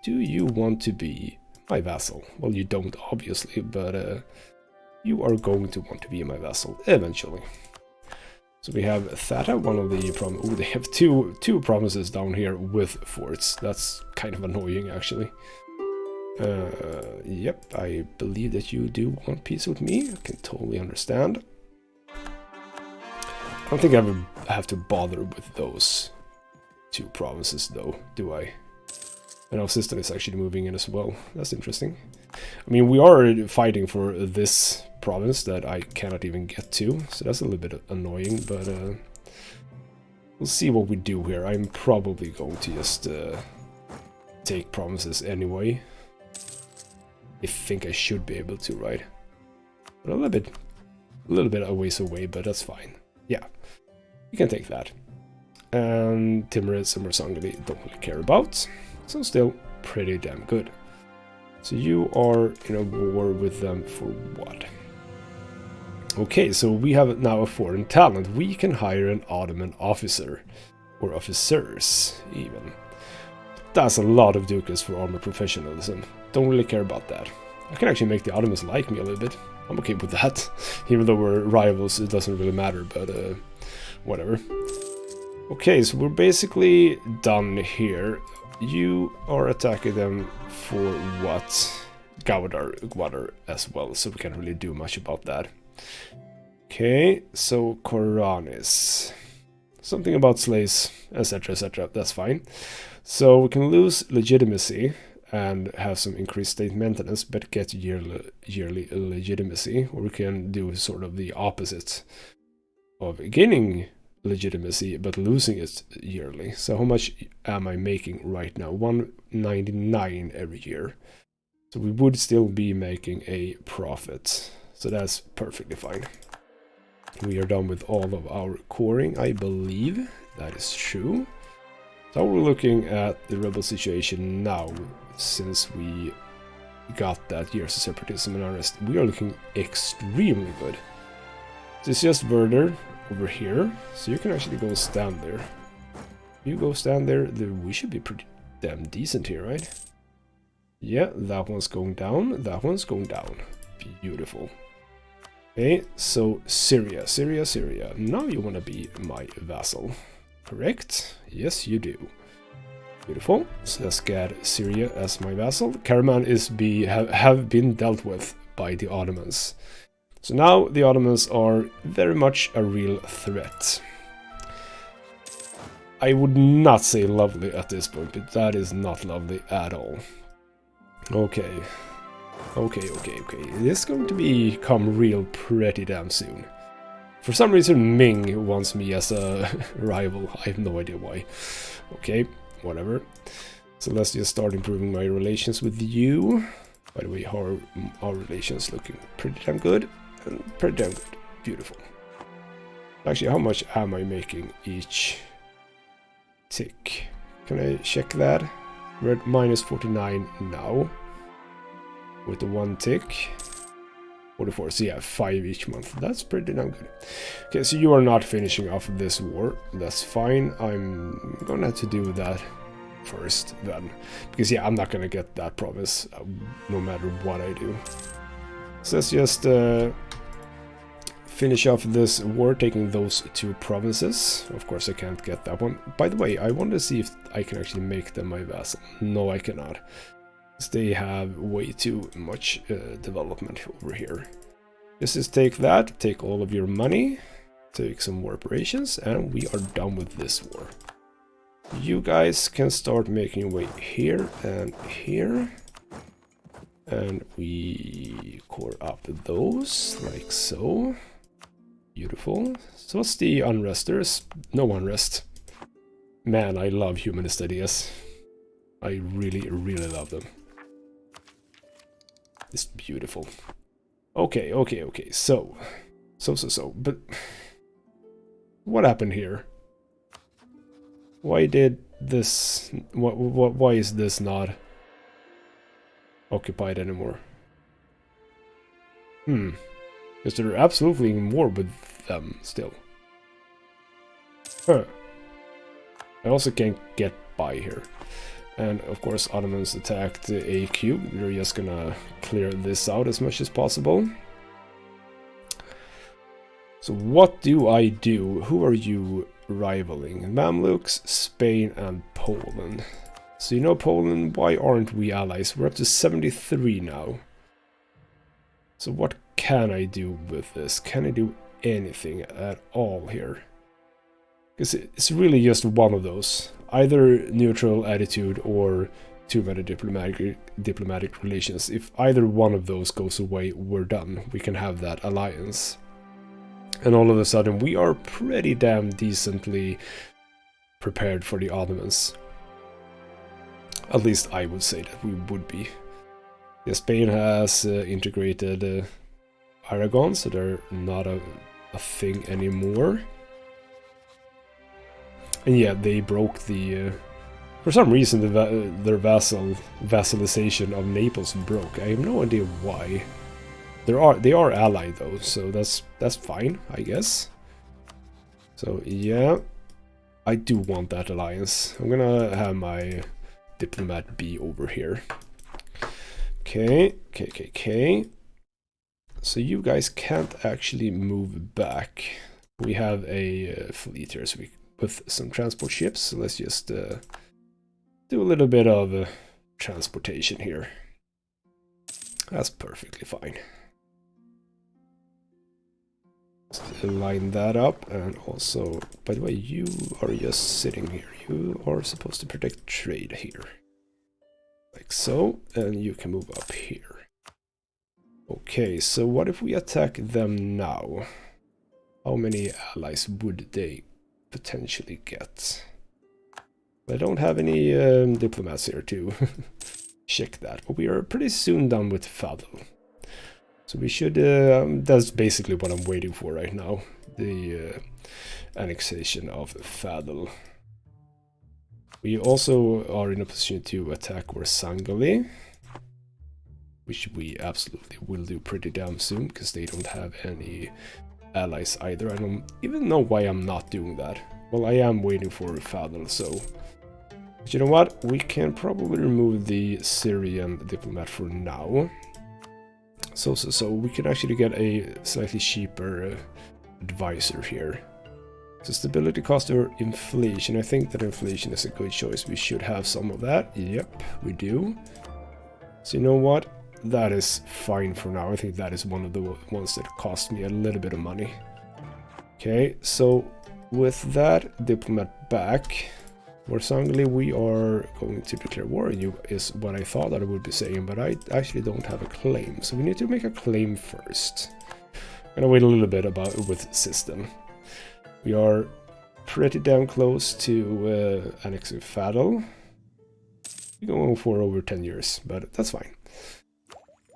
Do you want to be my vassal. Well, you don't, obviously, but you are going to want to be my vassal eventually. So we have Theta, one of the oh, they have two provinces down here with forts. That's kind of annoying, actually. Yep, I believe that you do want peace with me. I can totally understand. I don't think I have to bother with those two provinces, though, do I? And our system is actually moving in as well. That's interesting. I mean, we are fighting for this province that I cannot even get to, so that's a little bit annoying, but we'll see what we do here. I'm probably going to just take provinces anyway. I think I should be able to, right? But a little bit a ways away, but that's fine. Yeah, you can take that. And Timorese and Mersangeli don't really care about, so still pretty damn good. So you are in a war with them for what? Okay, so we have now a foreign talent. We can hire an Ottoman officer, or officers even. That's a lot of ducats for armor professionalism. Don't really care about that. I can actually make the Ottomans like me a little bit. I'm okay with that. Even though we're rivals, it doesn't really matter, but whatever. Okay, so we're basically done here. You are attacking them for what? Gwadar as well, so we can't really do much about that. Okay, so Koranis. Something about slaves, etc, etc, that's fine. So we can lose legitimacy and have some increased state maintenance, but get yearly legitimacy, or we can do sort of the opposite of gaining legitimacy but losing it yearly. So how much am I making right now? 199 every year. So we would still be making a profit. So that's perfectly fine. We are done with all of our coring, I believe. That is true. So we're looking at the rebel situation now, since we got that years of separatism and unrest. We are looking extremely good. So it's just Werder over here, so you can actually go stand there. You go stand there, we should be pretty damn decent here, right? Yeah, that one's going down, that one's going down. Beautiful. Okay, so Syria. Now you want to be my vassal, correct? Yes, you do. Beautiful. So let's get Syria as my vassal. Karaman is have been dealt with by the Ottomans. So now the Ottomans are very much a real threat. I would not say lovely at this point, but that is not lovely at all. Okay. Okay. This is going to become real pretty damn soon. For some reason, Ming wants me as a rival. I have no idea why. Okay, whatever. So let's just start improving my relations with you. By the way, our relations looking pretty damn good. And pretty damn good. Beautiful. Actually, how much am I making each tick? Can I check that? We're at minus 49 now. With the one tick. 44, so yeah, 5 each month. That's pretty damn good. Okay, so you are not finishing off this war. That's fine. I'm gonna have to do that first then. Because yeah, I'm not gonna get that province no matter what I do. So let's just finish off this war, taking those two provinces. Of course, I can't get that one. By the way, I want to see if I can actually make them my vassal. No, I cannot. They have way too much development over here. Just take that, take all of your money, take some war operations, and we are done with this war. You guys can start making your way here and here. And we core up those, like so. Beautiful. So what's the unrest? There's no unrest. Man, I love humanist ideas. I really, really love them. It's beautiful. Okay. So. But what happened here? Why did this? Why is this not occupied anymore? Because they're absolutely in war with them still. Huh. I also can't get by here. And of course Ottomans attacked AQ. We're just gonna clear this out as much as possible. So what do I do? Who are you rivaling? Mamluks, Spain and Poland. So you know Poland, why aren't we allies? We're up to 73 now. So what can I do with this? Can I do anything at all here? Because it's really just one of those. Either neutral attitude or too many diplomatic relations. If either one of those goes away, we're done. We can have that alliance. And all of a sudden we are pretty damn decently prepared for the Ottomans. At least I would say that we would be. Yeah, Spain has integrated Aragon, so they're not a thing anymore. And yeah, they broke the... for some reason their vassalization of Naples broke. I have no idea why. They are allied though, so that's fine, I guess. So yeah, I do want that alliance. I'm gonna have my diplomat be over here. Okay. So you guys can't actually move back. We have a fleet here, so with some transport ships. So let's just do a little bit of transportation here. That's perfectly fine. Let's line that up, and also, by the way, you are just sitting here. You are supposed to protect trade here. Like so, and you can move up here. Okay, so what if we attack them now? How many allies would they potentially get? I don't have any diplomats here to check that, but we are pretty soon done with Fadl. So we should, that's basically what I'm waiting for right now, the annexation of Fadl. We also are in a position to attack Orsangali, which we absolutely will do pretty damn soon, because they don't have any allies either. I don't even know why I'm not doing that. Well, I am waiting for Fadl, so... But you know what? We can probably remove the Syrian diplomat for now. So we can actually get a slightly cheaper advisor here. So stability cost or inflation. I think that inflation is a good choice. We should have some of that. Yep, we do. So you know what? That is fine for now. I think that is one of the ones that cost me a little bit of money. Okay, so with that diplomat back, Warsangli, we are going to declare war on you, is what I thought that I would be saying, but I actually don't have a claim, so we need to make a claim first. I'm gonna wait a little bit with system. We are pretty damn close to annexing Fadl. We're going for over 10 years, but that's fine.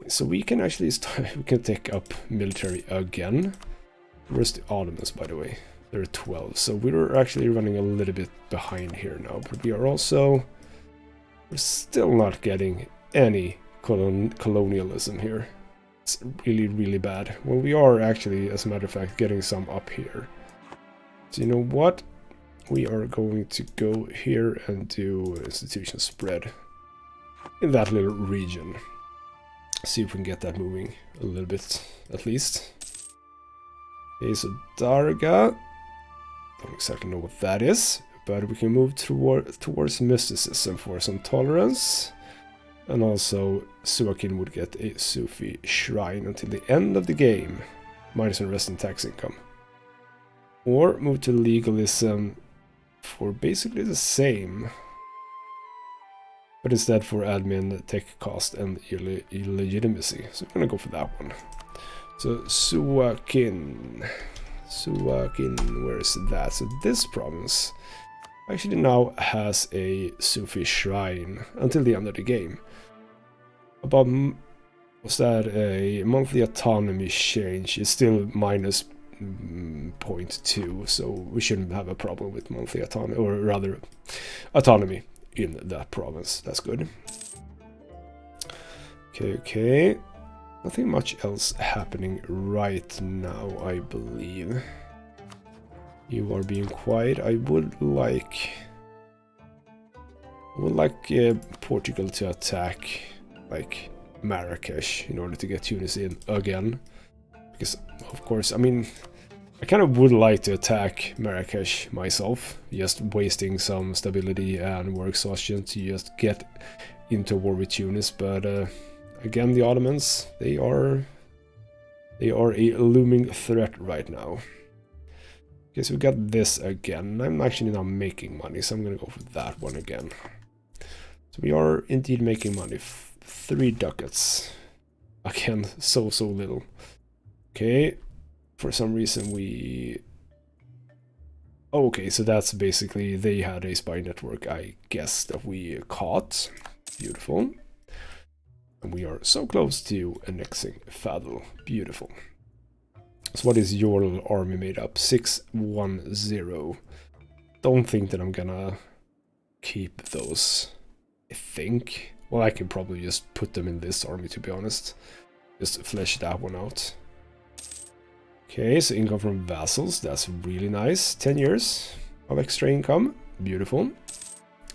So we can actually we can take up military again. Where's the Ottomans, by the way? They're 12, so we're actually running a little bit behind here now, but we're still not getting any colonialism here. It's really, really bad. Well, we are actually, as a matter of fact, getting some up here. So you know what? We are going to go here and do institution spread in that little region. See if we can get that moving a little bit, at least. Okay, so Darga. Don't exactly know what that is, but we can move towards mysticism for some tolerance. And also, Suakin would get a Sufi shrine until the end of the game, minus a resident tax income. Or move to legalism for basically the same, but instead for admin, tech cost, and illegitimacy. So we're gonna go for that one. So Suakin, where is that? So this province actually now has a Sufi shrine until the end of the game. About, was that a monthly autonomy change? It's still minus 0.2, so we shouldn't have a problem with monthly autonomy, or rather autonomy in that province. That's good. Okay. Nothing much else happening right now, I believe. You are being quiet. I would like I would like Portugal to attack like Marrakesh in order to get Tunis in again. Because, of course, I mean, I kind of would like to attack Marrakesh myself, just wasting some stability and war exhaustion to just get into war with Tunis. But again, the Ottomans, they are a looming threat right now. Okay, so we got this again. I'm actually now making money, so I'm gonna go for that one again. So we are indeed making money. 3 ducats. Again, so little. Okay, for some reason we... Oh, okay, so that's basically, they had a spy network, I guess, that we caught. Beautiful. And we are so close to annexing Fadl. Beautiful. So what is your little army made up? 610. Don't think that I'm gonna keep those. I think. Well, I can probably just put them in this army, to be honest. Just flesh that one out. Okay, so income from vassals. That's really nice. 10 years of extra income. Beautiful.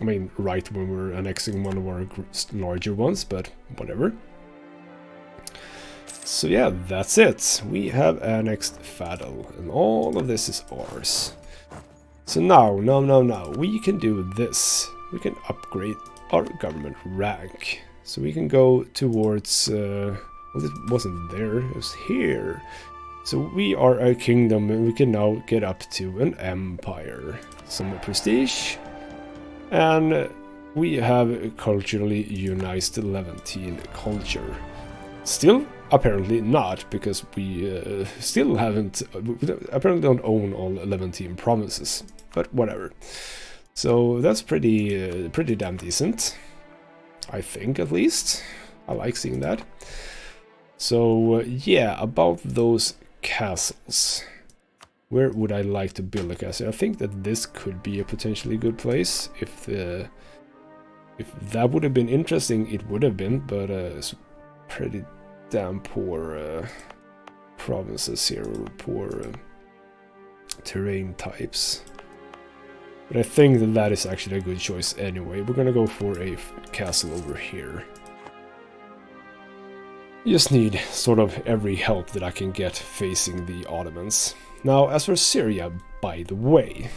I mean, right when we're annexing one of our larger ones, but whatever. So yeah, that's it. We have annexed Fadl, and all of this is ours. So now, we can do this. We can upgrade our government rank. So we can go towards, well, it wasn't there, it was here. So we are a kingdom, and we can now get up to an empire. Some prestige. And we have culturally unized Levantine culture. Still, apparently not, because we still haven't, apparently don't own all Levantine provinces, but whatever. So that's pretty damn decent, I think, at least. I like seeing that. So yeah, about those castles. Where would I like to build a castle? I think that this could be a potentially good place. If that would have been interesting, it would have been, but it's pretty damn poor provinces here, or poor terrain types. But I think that that is actually a good choice anyway. We're gonna go for a castle over here. I just need sort of every help that I can get facing the Ottomans. Now, as for Syria, by the way,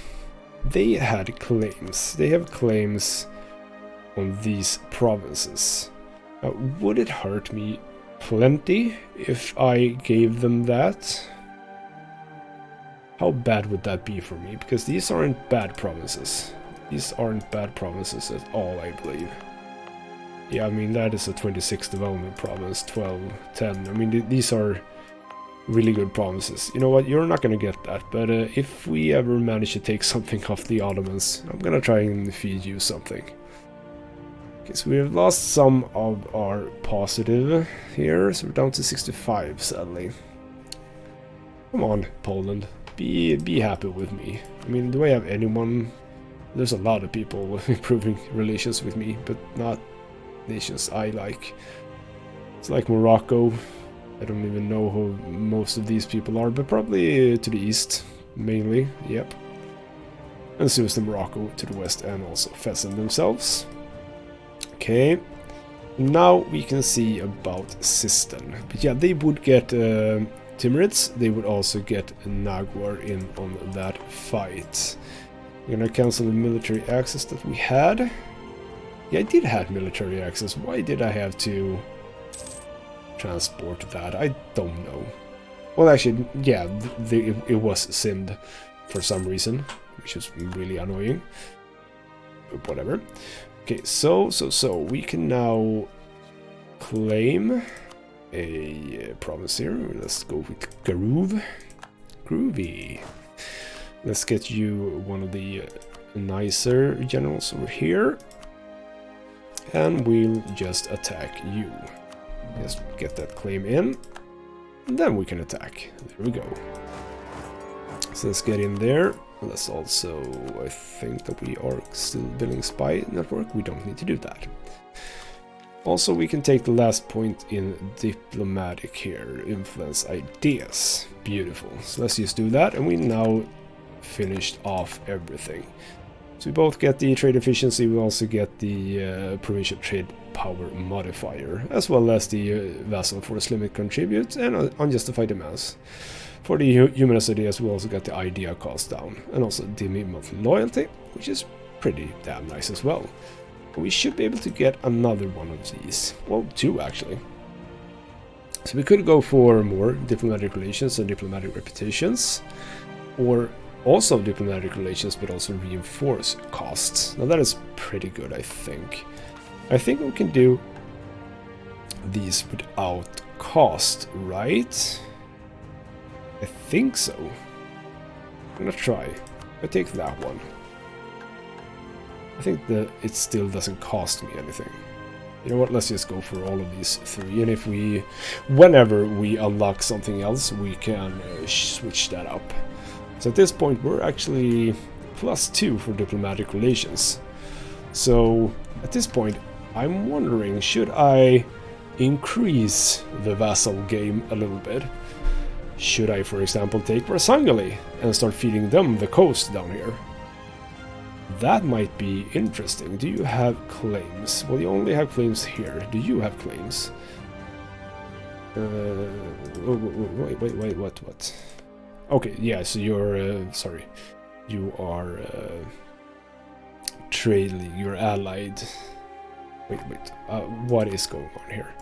they had claims. They have claims on these provinces. Now, would it hurt me plenty if I gave them that? How bad would that be for me? Because these aren't bad provinces. These aren't bad provinces at all, I believe. Yeah, I mean, that is a 26 development province, 12, 10. I mean, these are really good provinces. You know what, you're not gonna get that, but if we ever manage to take something off the Ottomans, I'm gonna try and feed you something. Okay, so we have lost some of our positive here, so we're down to 65, sadly. Come on, Poland, be happy with me. I mean, do I have anyone? There's a lot of people improving relations with me, but not nations I like. It's like Morocco. I don't even know who most of these people are, but probably to the east, mainly, yep. And Suez and Morocco to the west, and also Fezzan themselves. Okay, now we can see about Sistan. But yeah, they would get Timurids, they would also get Nagwar in on that fight. We're gonna cancel the military access that we had. Yeah, I did have military access. Why did I have to transport that? I don't know. Well, actually, yeah, it was simmed for some reason, which is really annoying. But whatever. Okay, so we can now claim a province here. Let's go with Groove. Groovy. Let's get you one of the nicer generals over here. And we'll just attack you. Just get that claim in, and then we can attack. There we go. So let's get in there. Let's also, I think that we are still building spy network. We don't need to do that. Also, we can take the last point in diplomatic here. Influence ideas. Beautiful. So let's just do that, and we now finished off everything. So we both get the trade efficiency, we also get the provincial trade power modifier, as well as the vassal force limit contribute and unjustified demands. For the humanist ideas, we also got the idea cost down, and also the monthly loyalty, which is pretty damn nice as well. We should be able to get another one of these. Well, two actually. So we could go for more diplomatic relations and diplomatic reputations, or also diplomatic relations, but also reinforce costs. Now that is pretty good, I think. I think we can do these without cost, right? I think so. I'm gonna try. I take that one. I think that it still doesn't cost me anything. You know what, let's just go for all of these three, and if we, whenever we unlock something else, we can switch that up. So at this point we're actually +2 for diplomatic relations. So at this point I'm wondering, should I increase the vassal game a little bit? Should I, for example, take Varsangali and start feeding them the coast down here? That might be interesting. Do you have claims? Well, you only have claims here. Do you have claims? Wait, what? Okay, yeah, so you're, sorry. You are trailing, you're allied. Wait, what is going on here?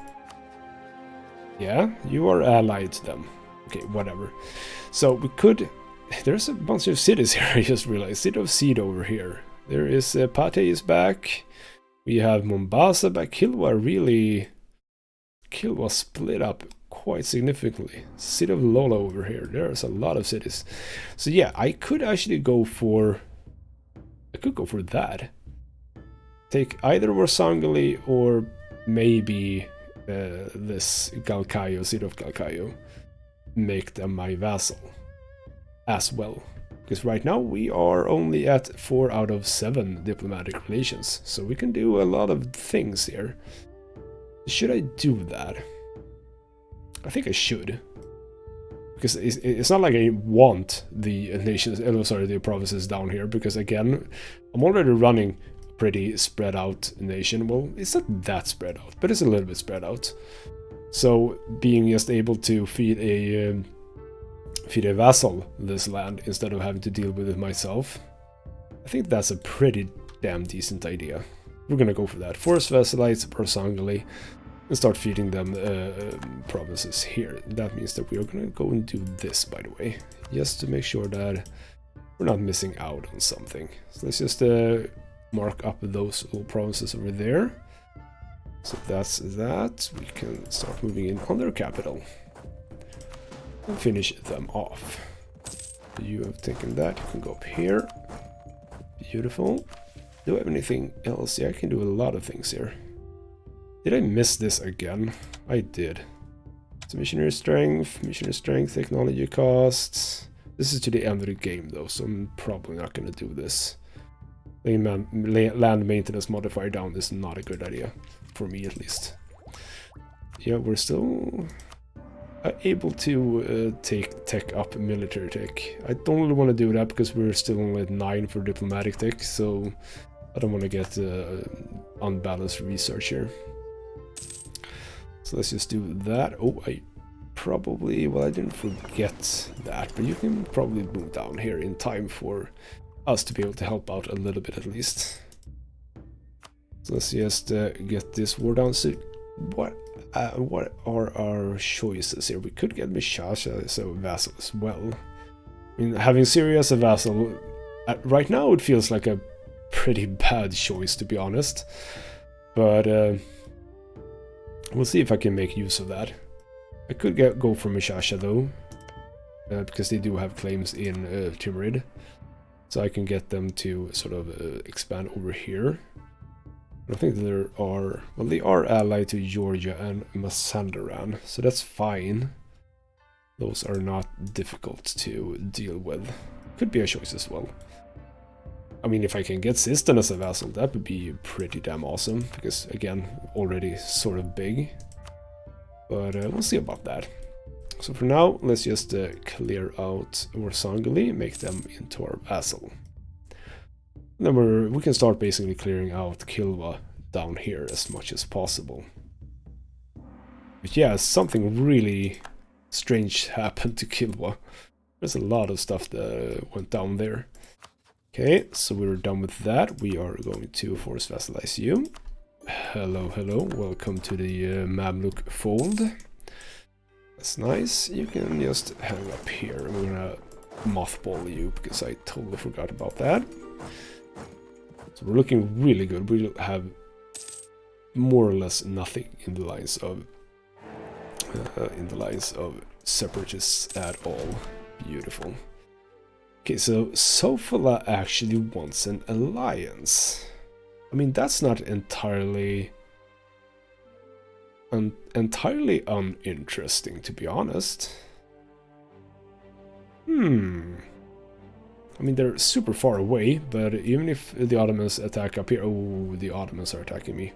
Yeah, you are allied to them. Okay, whatever. So we could... There's a bunch of cities here, I just realized. City of Seed over here. There is... Pate is back. We have Mombasa back. Kilwa split up quite significantly. City of Lola over here. There's a lot of cities. So yeah, I could actually go for... I could go for that. Take either Varsangali or maybe this Galkayo, City of Galkayo. Make them my vassal as well, because right now we are only at 4 out of 7 diplomatic relations, so we can do a lot of things here. Should I do that? I think I should, because it's not like I want the nations, the provinces down here, because again, I'm already running a pretty spread out nation. Well, it's not that spread out, but it's a little bit spread out. So being just able to feed a vassal this land instead of having to deal with it myself, I think that's a pretty damn decent idea. We're gonna go for that. Force vassalites Varsangali and start feeding them provinces here. That means that we are gonna go and do this, by the way, just to make sure that we're not missing out on something. So let's just mark up those little provinces over there. So that's that. We can start moving in on their capital and finish them off. You have taken that. You can go up here. Beautiful. Do I have anything else? Yeah, I can do a lot of things here. Did I miss this again? I did. So missionary strength, technology costs. This is to the end of the game though, so I'm probably not going to do this. Land maintenance modifier down is not a good idea. For me, at least. Yeah, we're still able to take tech up, military tech. I don't really want to do that because we're still only at 9 for diplomatic tech, so I don't want to get unbalanced research here. So let's just do that. Oh, I probably... Well, I didn't forget that, but you can probably move down here in time for us to be able to help out a little bit at least. So let's just get this war down. So what are our choices here? We could get Mishasha as a vassal as well. I mean, having Syria as a vassal right now it feels like a pretty bad choice, to be honest. But we'll see if I can make use of that. I could go for Mishasha though, because they do have claims in Timurid, so I can get them to sort of expand over here. I think there are, well, they are allied to Georgia and Mazandaran, so that's fine. Those are not difficult to deal with. Could be a choice as well. I mean, if I can get Sistan as a vassal, that would be pretty damn awesome, because again, already sort of big. But we'll see about that. So for now, let's just clear out Varsangali, make them into our vassal. Then we can start basically clearing out Kilwa down here as much as possible. But yeah, something really strange happened to Kilwa. There's a lot of stuff that went down there. Okay, so we're done with that. We are going to force vassalize you. Hello, hello. Welcome to the Mamluk fold. That's nice. You can just hang up here. I'm gonna mothball you because I totally forgot about that. So we're looking really good. We'll have more or less nothing in the lines of separatists at all. Beautiful. Okay, so Sofala actually wants an alliance. I mean, that's not entirely uninteresting, to be honest. I mean, they're super far away, but even if the Ottomans attack up here... Oh, the Ottomans are attacking me.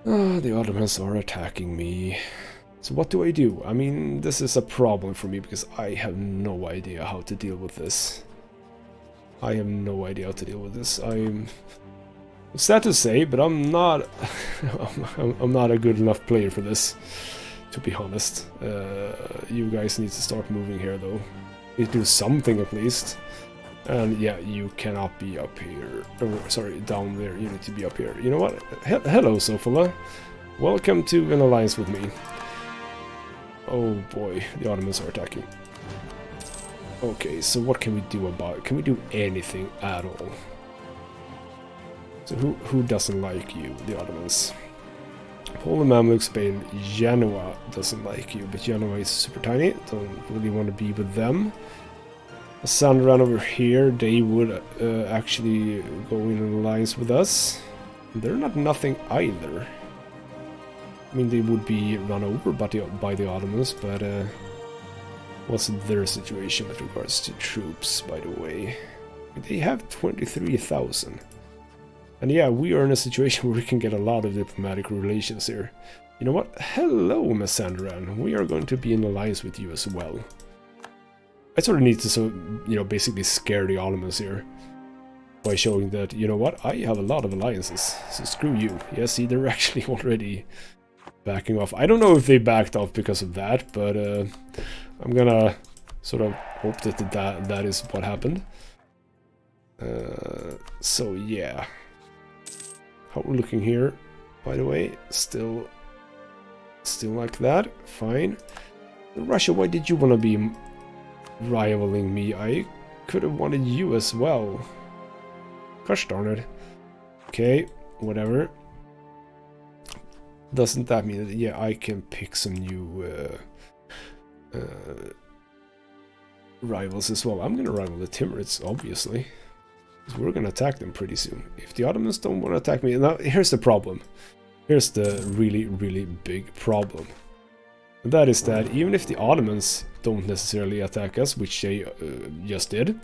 The Ottomans are attacking me. So what do I do? I mean, this is a problem for me because I have no idea how to deal with this. I'm sad to say, but I'm not I'm not a good enough player for this, to be honest. You guys need to start moving here though. You do something at least. And yeah, you cannot be up here. Oh, sorry, down there. You need to be up here. You know what? Hello, Sofala. Welcome to an alliance with me. Oh boy, the Ottomans are attacking. Okay, so what can we do about it? Can we do anything at all? So who doesn't like you? The Ottomans. Poland, Mamluk, Spain, Genoa doesn't like you, but Genoa is super tiny. Don't really want to be with them. Sandran over here, they would actually go in an alliance with us. They're not nothing either. I mean, they would be run over by the Ottomans, but what's their situation with regards to troops, by the way? They have 23,000. And yeah, we are in a situation where we can get a lot of diplomatic relations here. You know what? Hello, Masandran. We are going to be in alliance with you as well. I sort of need to, basically scare the Ottomans here. By showing that, you know what? I have a lot of alliances. So screw you. Yeah, see, they're actually already backing off. I don't know if they backed off because of that, but I'm gonna sort of hope that is what happened. So yeah. How we're looking here, by the way, still like that, fine. Russia, why did you want to be rivaling me? I could have wanted you as well. Gosh darn it. Okay, whatever. Doesn't that mean that, yeah, I can pick some new rivals as well? I'm gonna rival the Timurids, obviously. Because we're gonna attack them pretty soon. If the Ottomans don't want to attack me... Now, here's the problem. Here's the really, really big problem. And that is that even if the Ottomans don't necessarily attack us, which they just did...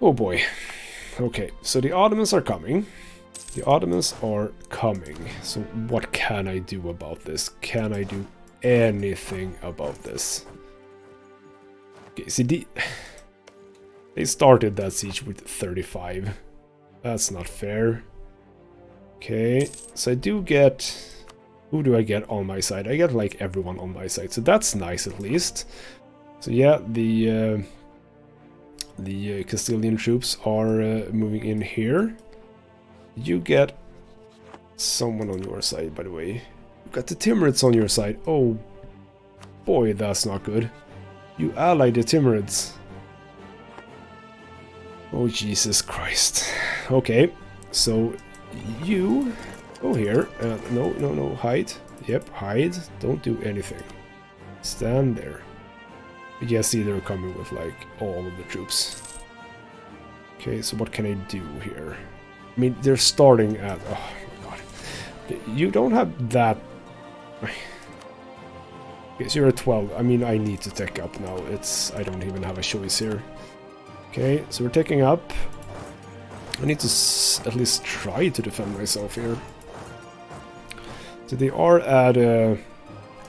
Oh boy. Okay, so the Ottomans are coming. The Ottomans are coming. So what can I do about this? Can I do anything about this? Okay, see, they started that siege with 35. That's not fair. Okay, so I do get... Who do I get on my side? I get like everyone on my side, so that's nice at least. So yeah, the Castilian troops are moving in here. You get someone on your side, by the way. You got the Timurids on your side. Oh boy, that's not good. You allied the Timurids. Oh Jesus Christ. Okay, so you go here. No, hide. Yep, hide. Don't do anything. Stand there. But yeah, see, they're coming with like all of the troops. Okay, so what can I do here? I mean, they're starting at... Oh my god. You don't have that... Okay, so you're at 12. I mean, I need to tech up now. I don't even have a choice here. Okay, so we're taking up. I need to at least try to defend myself here. So they are at a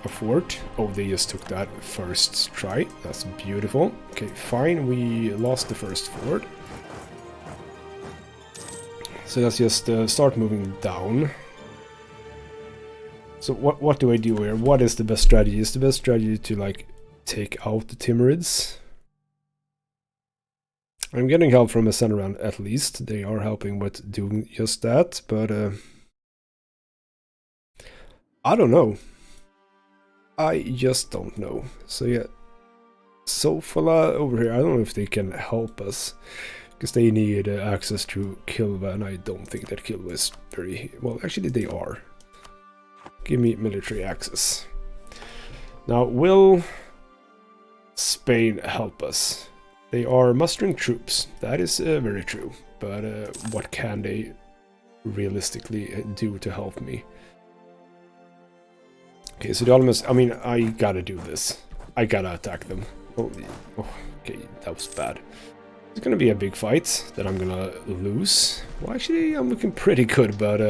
fort. Oh, they just took that first try. That's beautiful. Okay, fine. We lost the first fort. So let's just start moving down. So what do I do here? What is the best strategy? Is the best strategy to like take out the Timurids? I'm getting help from a Senran at least. They are helping with doing just that, but I don't know. I just don't know. So yeah, Sofala over here, I don't know if they can help us. Because they need access to Kilva, and I don't think that Kilva is very... Well, actually they are. Give me military access. Now, will Spain help us? They are mustering troops. That is very true. But what can they realistically do to help me? Okay, so the Ottomans... I mean, I gotta do this. I gotta attack them. Oh, okay, that was bad. It's gonna be a big fight that I'm gonna lose. Well, actually, I'm looking pretty good, but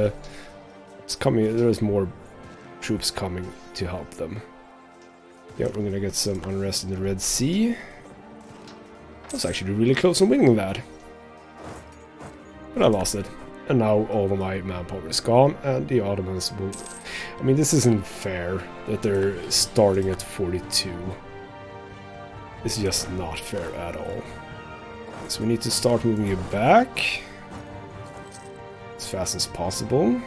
it's coming. There's more troops coming to help them. Yeah, we're gonna get some unrest in the Red Sea. I was actually really close on winning that, but I lost it. And now all of my manpower is gone, and the Ottomans will... I mean, this isn't fair that they're starting at 42. This is just not fair at all. So we need to start moving you back as fast as possible.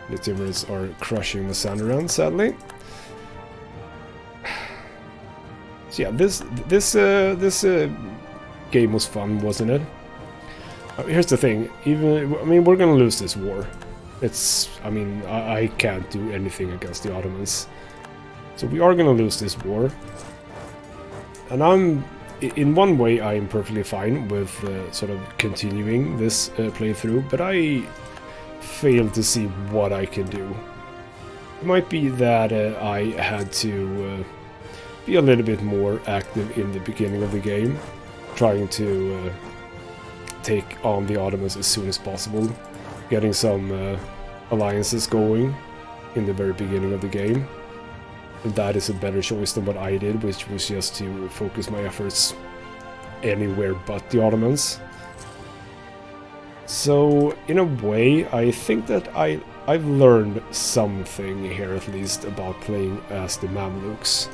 The Timurids are crushing the Sandaran, sadly. So yeah, this game was fun, wasn't it? Here's the thing. I mean, we're gonna lose this war. I mean, I can't do anything against the Ottomans, so we are gonna lose this war. And in one way, I am perfectly fine with sort of continuing this playthrough, but I fail to see what I can do. It might be that I had to be a little bit more active in the beginning of the game, trying to take on the Ottomans as soon as possible, getting some alliances going in the very beginning of the game. And that is a better choice than what I did, which was just to focus my efforts anywhere but the Ottomans. So, in a way, I think that I've learned something here, at least, about playing as the Mamluks.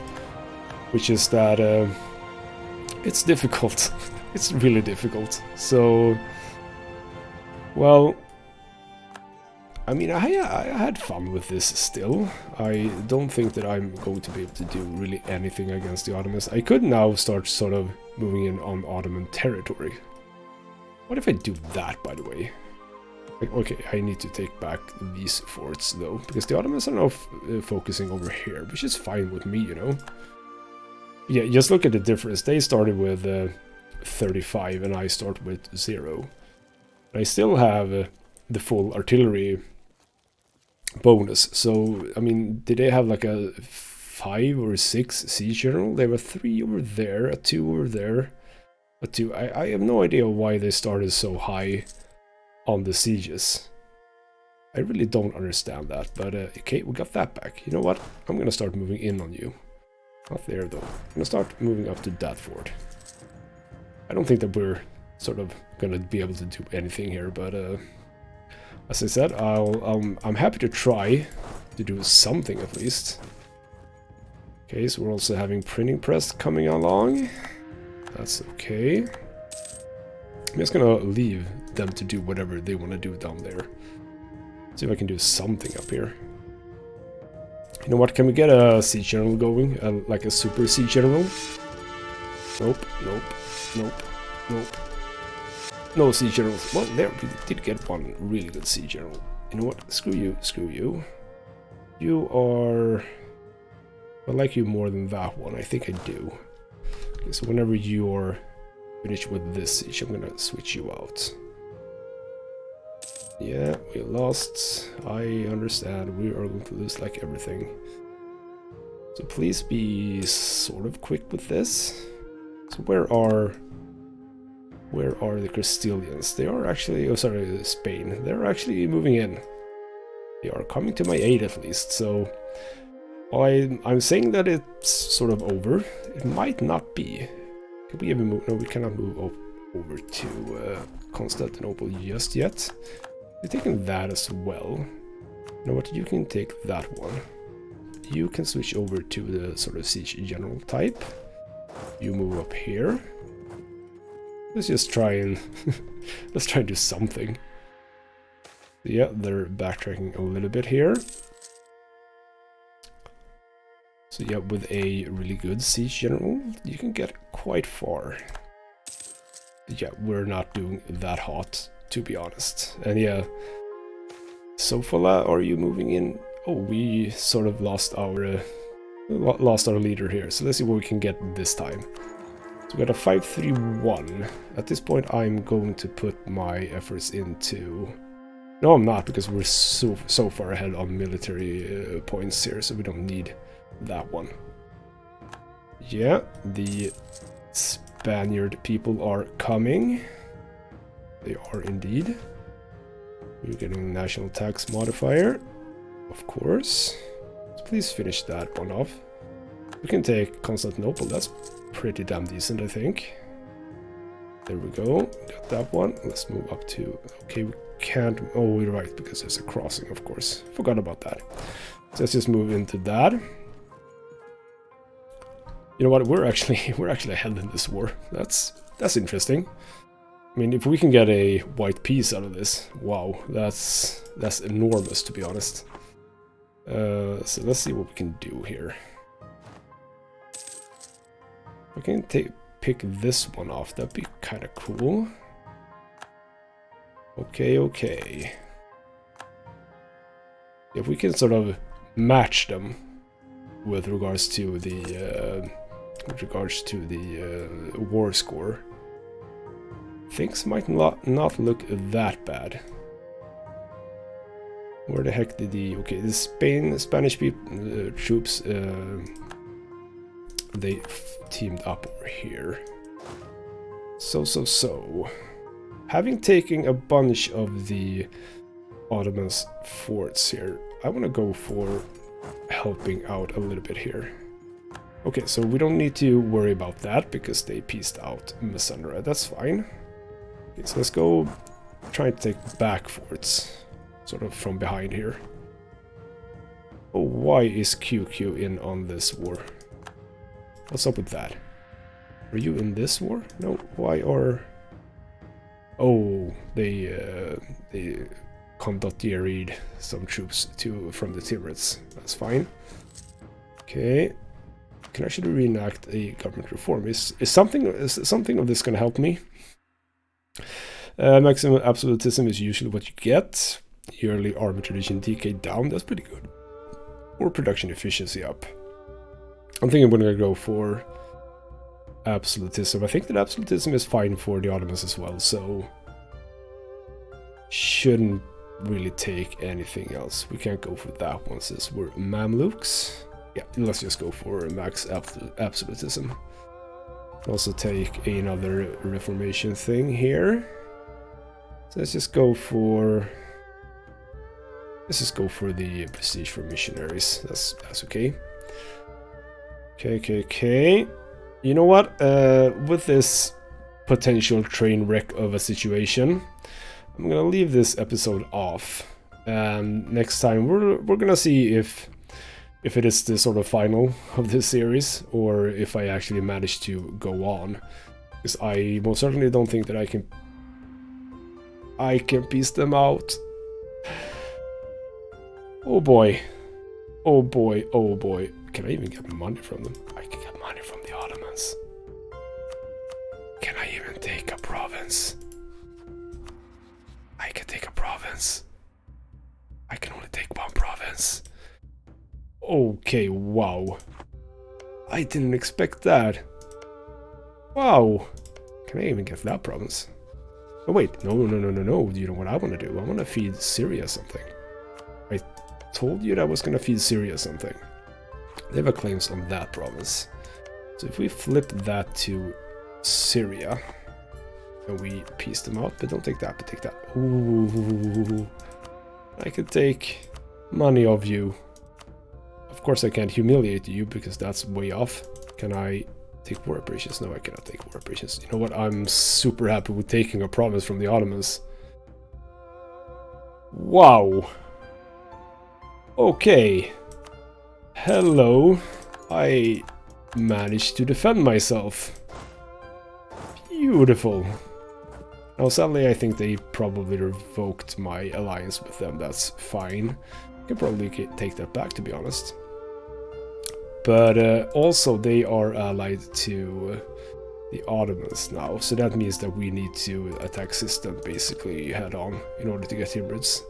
Which is that it's difficult. It's really difficult. So, well... I mean, I had fun with this still. I don't think that I'm going to be able to do really anything against the Ottomans. I could now start sort of moving in on Ottoman territory. What if I do that, by the way? Okay, I need to take back these forts, though, because the Ottomans are now focusing over here, which is fine with me, you know? Yeah, just look at the difference. They started with 35, and I start with 0. I still have the full artillery bonus. So, I mean, did they have like a 5 or 6 siege general? There were 3 over there, a 2 over there, a 2. I have no idea why they started so high on the sieges. I really don't understand that, but okay, we got that back. You know what? I'm gonna start moving in on you. Not there, though. I'm gonna start moving up to that fort. I don't think that we're sort of gonna be able to do anything here, but as I said, I'm happy to try to do something at least. Okay, so we're also having printing press coming along. That's okay. I'm just gonna leave them to do whatever they want to do down there. See if I can do something up here. You know what? Can we get a siege general going? Like a super siege general? Nope, nope, nope, nope. No siege generals. Well, there we did get one really good siege general. You know what? Screw you, screw you. You are... I like you more than that one. I think I do. Okay, so whenever you're finished with this siege, I'm gonna switch you out. Yeah, we lost. I understand. We are going to lose like everything. So please be sort of quick with this. So where are the Castilians? They are actually, oh sorry, Spain. They're actually moving in. They are coming to my aid at least, so I'm saying that it's sort of over. It might not be. Can we even move? No, we cannot move over to Constantinople just yet. You're taking that as well. You know what, you can take that one. You can switch over to the sort of siege general type. You move up here. Let's just try and let's try and do something. Yeah, they're backtracking a little bit here. So yeah, with a really good siege general, you can get quite far. Yeah, we're not doing that hot, to be honest. And yeah, Sofala, are you moving in? Oh, we sort of lost our leader here. So let's see what we can get this time. So we got a 5-3-1. At this point, I'm going to put my efforts into... No, I'm not, because we're so far ahead on military points here, so we don't need that one. Yeah, the Spaniard people are coming. They are indeed. We're getting national tax modifier, of course. So please finish that one off. We can take Constantinople. That's pretty damn decent, I think. There we go. Got that one. Let's move up to... Okay, we can't... Oh, we're right, because there's a crossing, of course. Forgot about that. So let's just move into that. You know what? We're actually ahead in this war. That's interesting. I mean, if we can get a white piece out of this, wow, that's enormous, to be honest. So let's see what we can do here. We can pick this one off. That'd be kind of cool. Okay. If we can sort of match them with regards to the war score, things might not look that bad. Where the heck did the... Okay, the Spanish people, troops, they teamed up over here. So. Having taken a bunch of the Ottoman's forts here, I want to go for helping out a little bit here. Okay, so we don't need to worry about that because they pieced out Messandra. That's fine. Okay, so let's go try and take back forts, sort of from behind here. Oh, why is QQ in on this war? What's up with that? Are you in this war? No, why are... Oh, they condottieried some troops from the Timurids. That's fine. Okay. Can actually reenact a government reform. Is something of this going to help me? Maximum absolutism is usually what you get. Yearly army tradition decay down. That's pretty good. Or production efficiency up. I'm thinking we're going to go for absolutism. I think that absolutism is fine for the Ottomans as well, so shouldn't really take anything else. We can't go for that one since we're Mamluks. Yeah, let's just go for max absolutism. Also take another reformation thing here. So let's just go for the prestige for missionaries. That's okay. Okay. You know what? With this potential train wreck of a situation, I'm gonna leave this episode off. And next time we're gonna see if it is the sort of final of this series, or if I actually manage to go on. Because I most certainly don't think that I can piece them out. Oh boy. Can I even get money from them? I can get money from the Ottomans. Can I even take a province? I can take a province. I can only take one province. Okay, wow. I didn't expect that. Wow. Can I even get that province? Oh wait, no. You know what I want to do? I want to feed Syria something. I told you that I was going to feed Syria something. They have claims on that province. So if we flip that to Syria, and we piece them out, but don't take that, but take that. Ooh. I could take money of you. Of course I can't humiliate you because that's way off. Can I Take war operations. No, I cannot take war operations. You know what? I'm super happy with taking a province from the Ottomans. Wow. Okay. Hello. I managed to defend myself. Beautiful. Now, sadly, I think they probably revoked my alliance with them. That's fine. I can probably take that back, to be honest. But also, they are allied to the Ottomans now, so that means that we need to attack Sistan basically head on in order to get Timurids.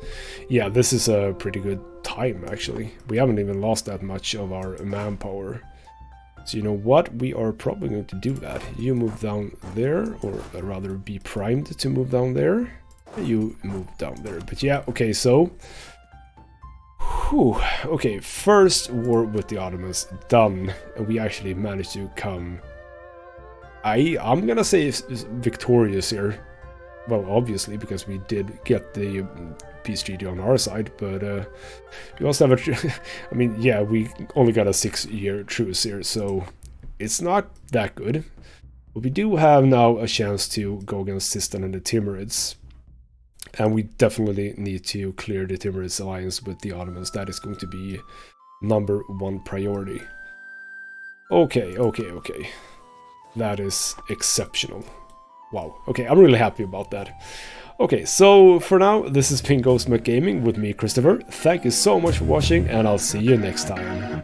Yeah, this is a pretty good time, actually. We haven't even lost that much of our manpower. So you know what? We are probably going to do that. You move down there, or rather be primed to move down there. You move down there. But yeah, okay, so... Whew. Okay, first war with the Ottomans done, and we actually managed to come... I'm gonna say victorious here. Well, obviously, because we did get the peace treaty on our side, but we also have a... I mean, yeah, we only got a 6-year truce here, so it's not that good. But we do have now a chance to go against Sistan and the Timurids. And we definitely need to clear the Timurids alliance with the Ottomans. That is going to be #1 priority. Okay. That is exceptional. Wow. Okay, I'm really happy about that. Okay, so for now, this has been Ghost Gaming with me, Christopher. Thank you so much for watching, and I'll see you next time.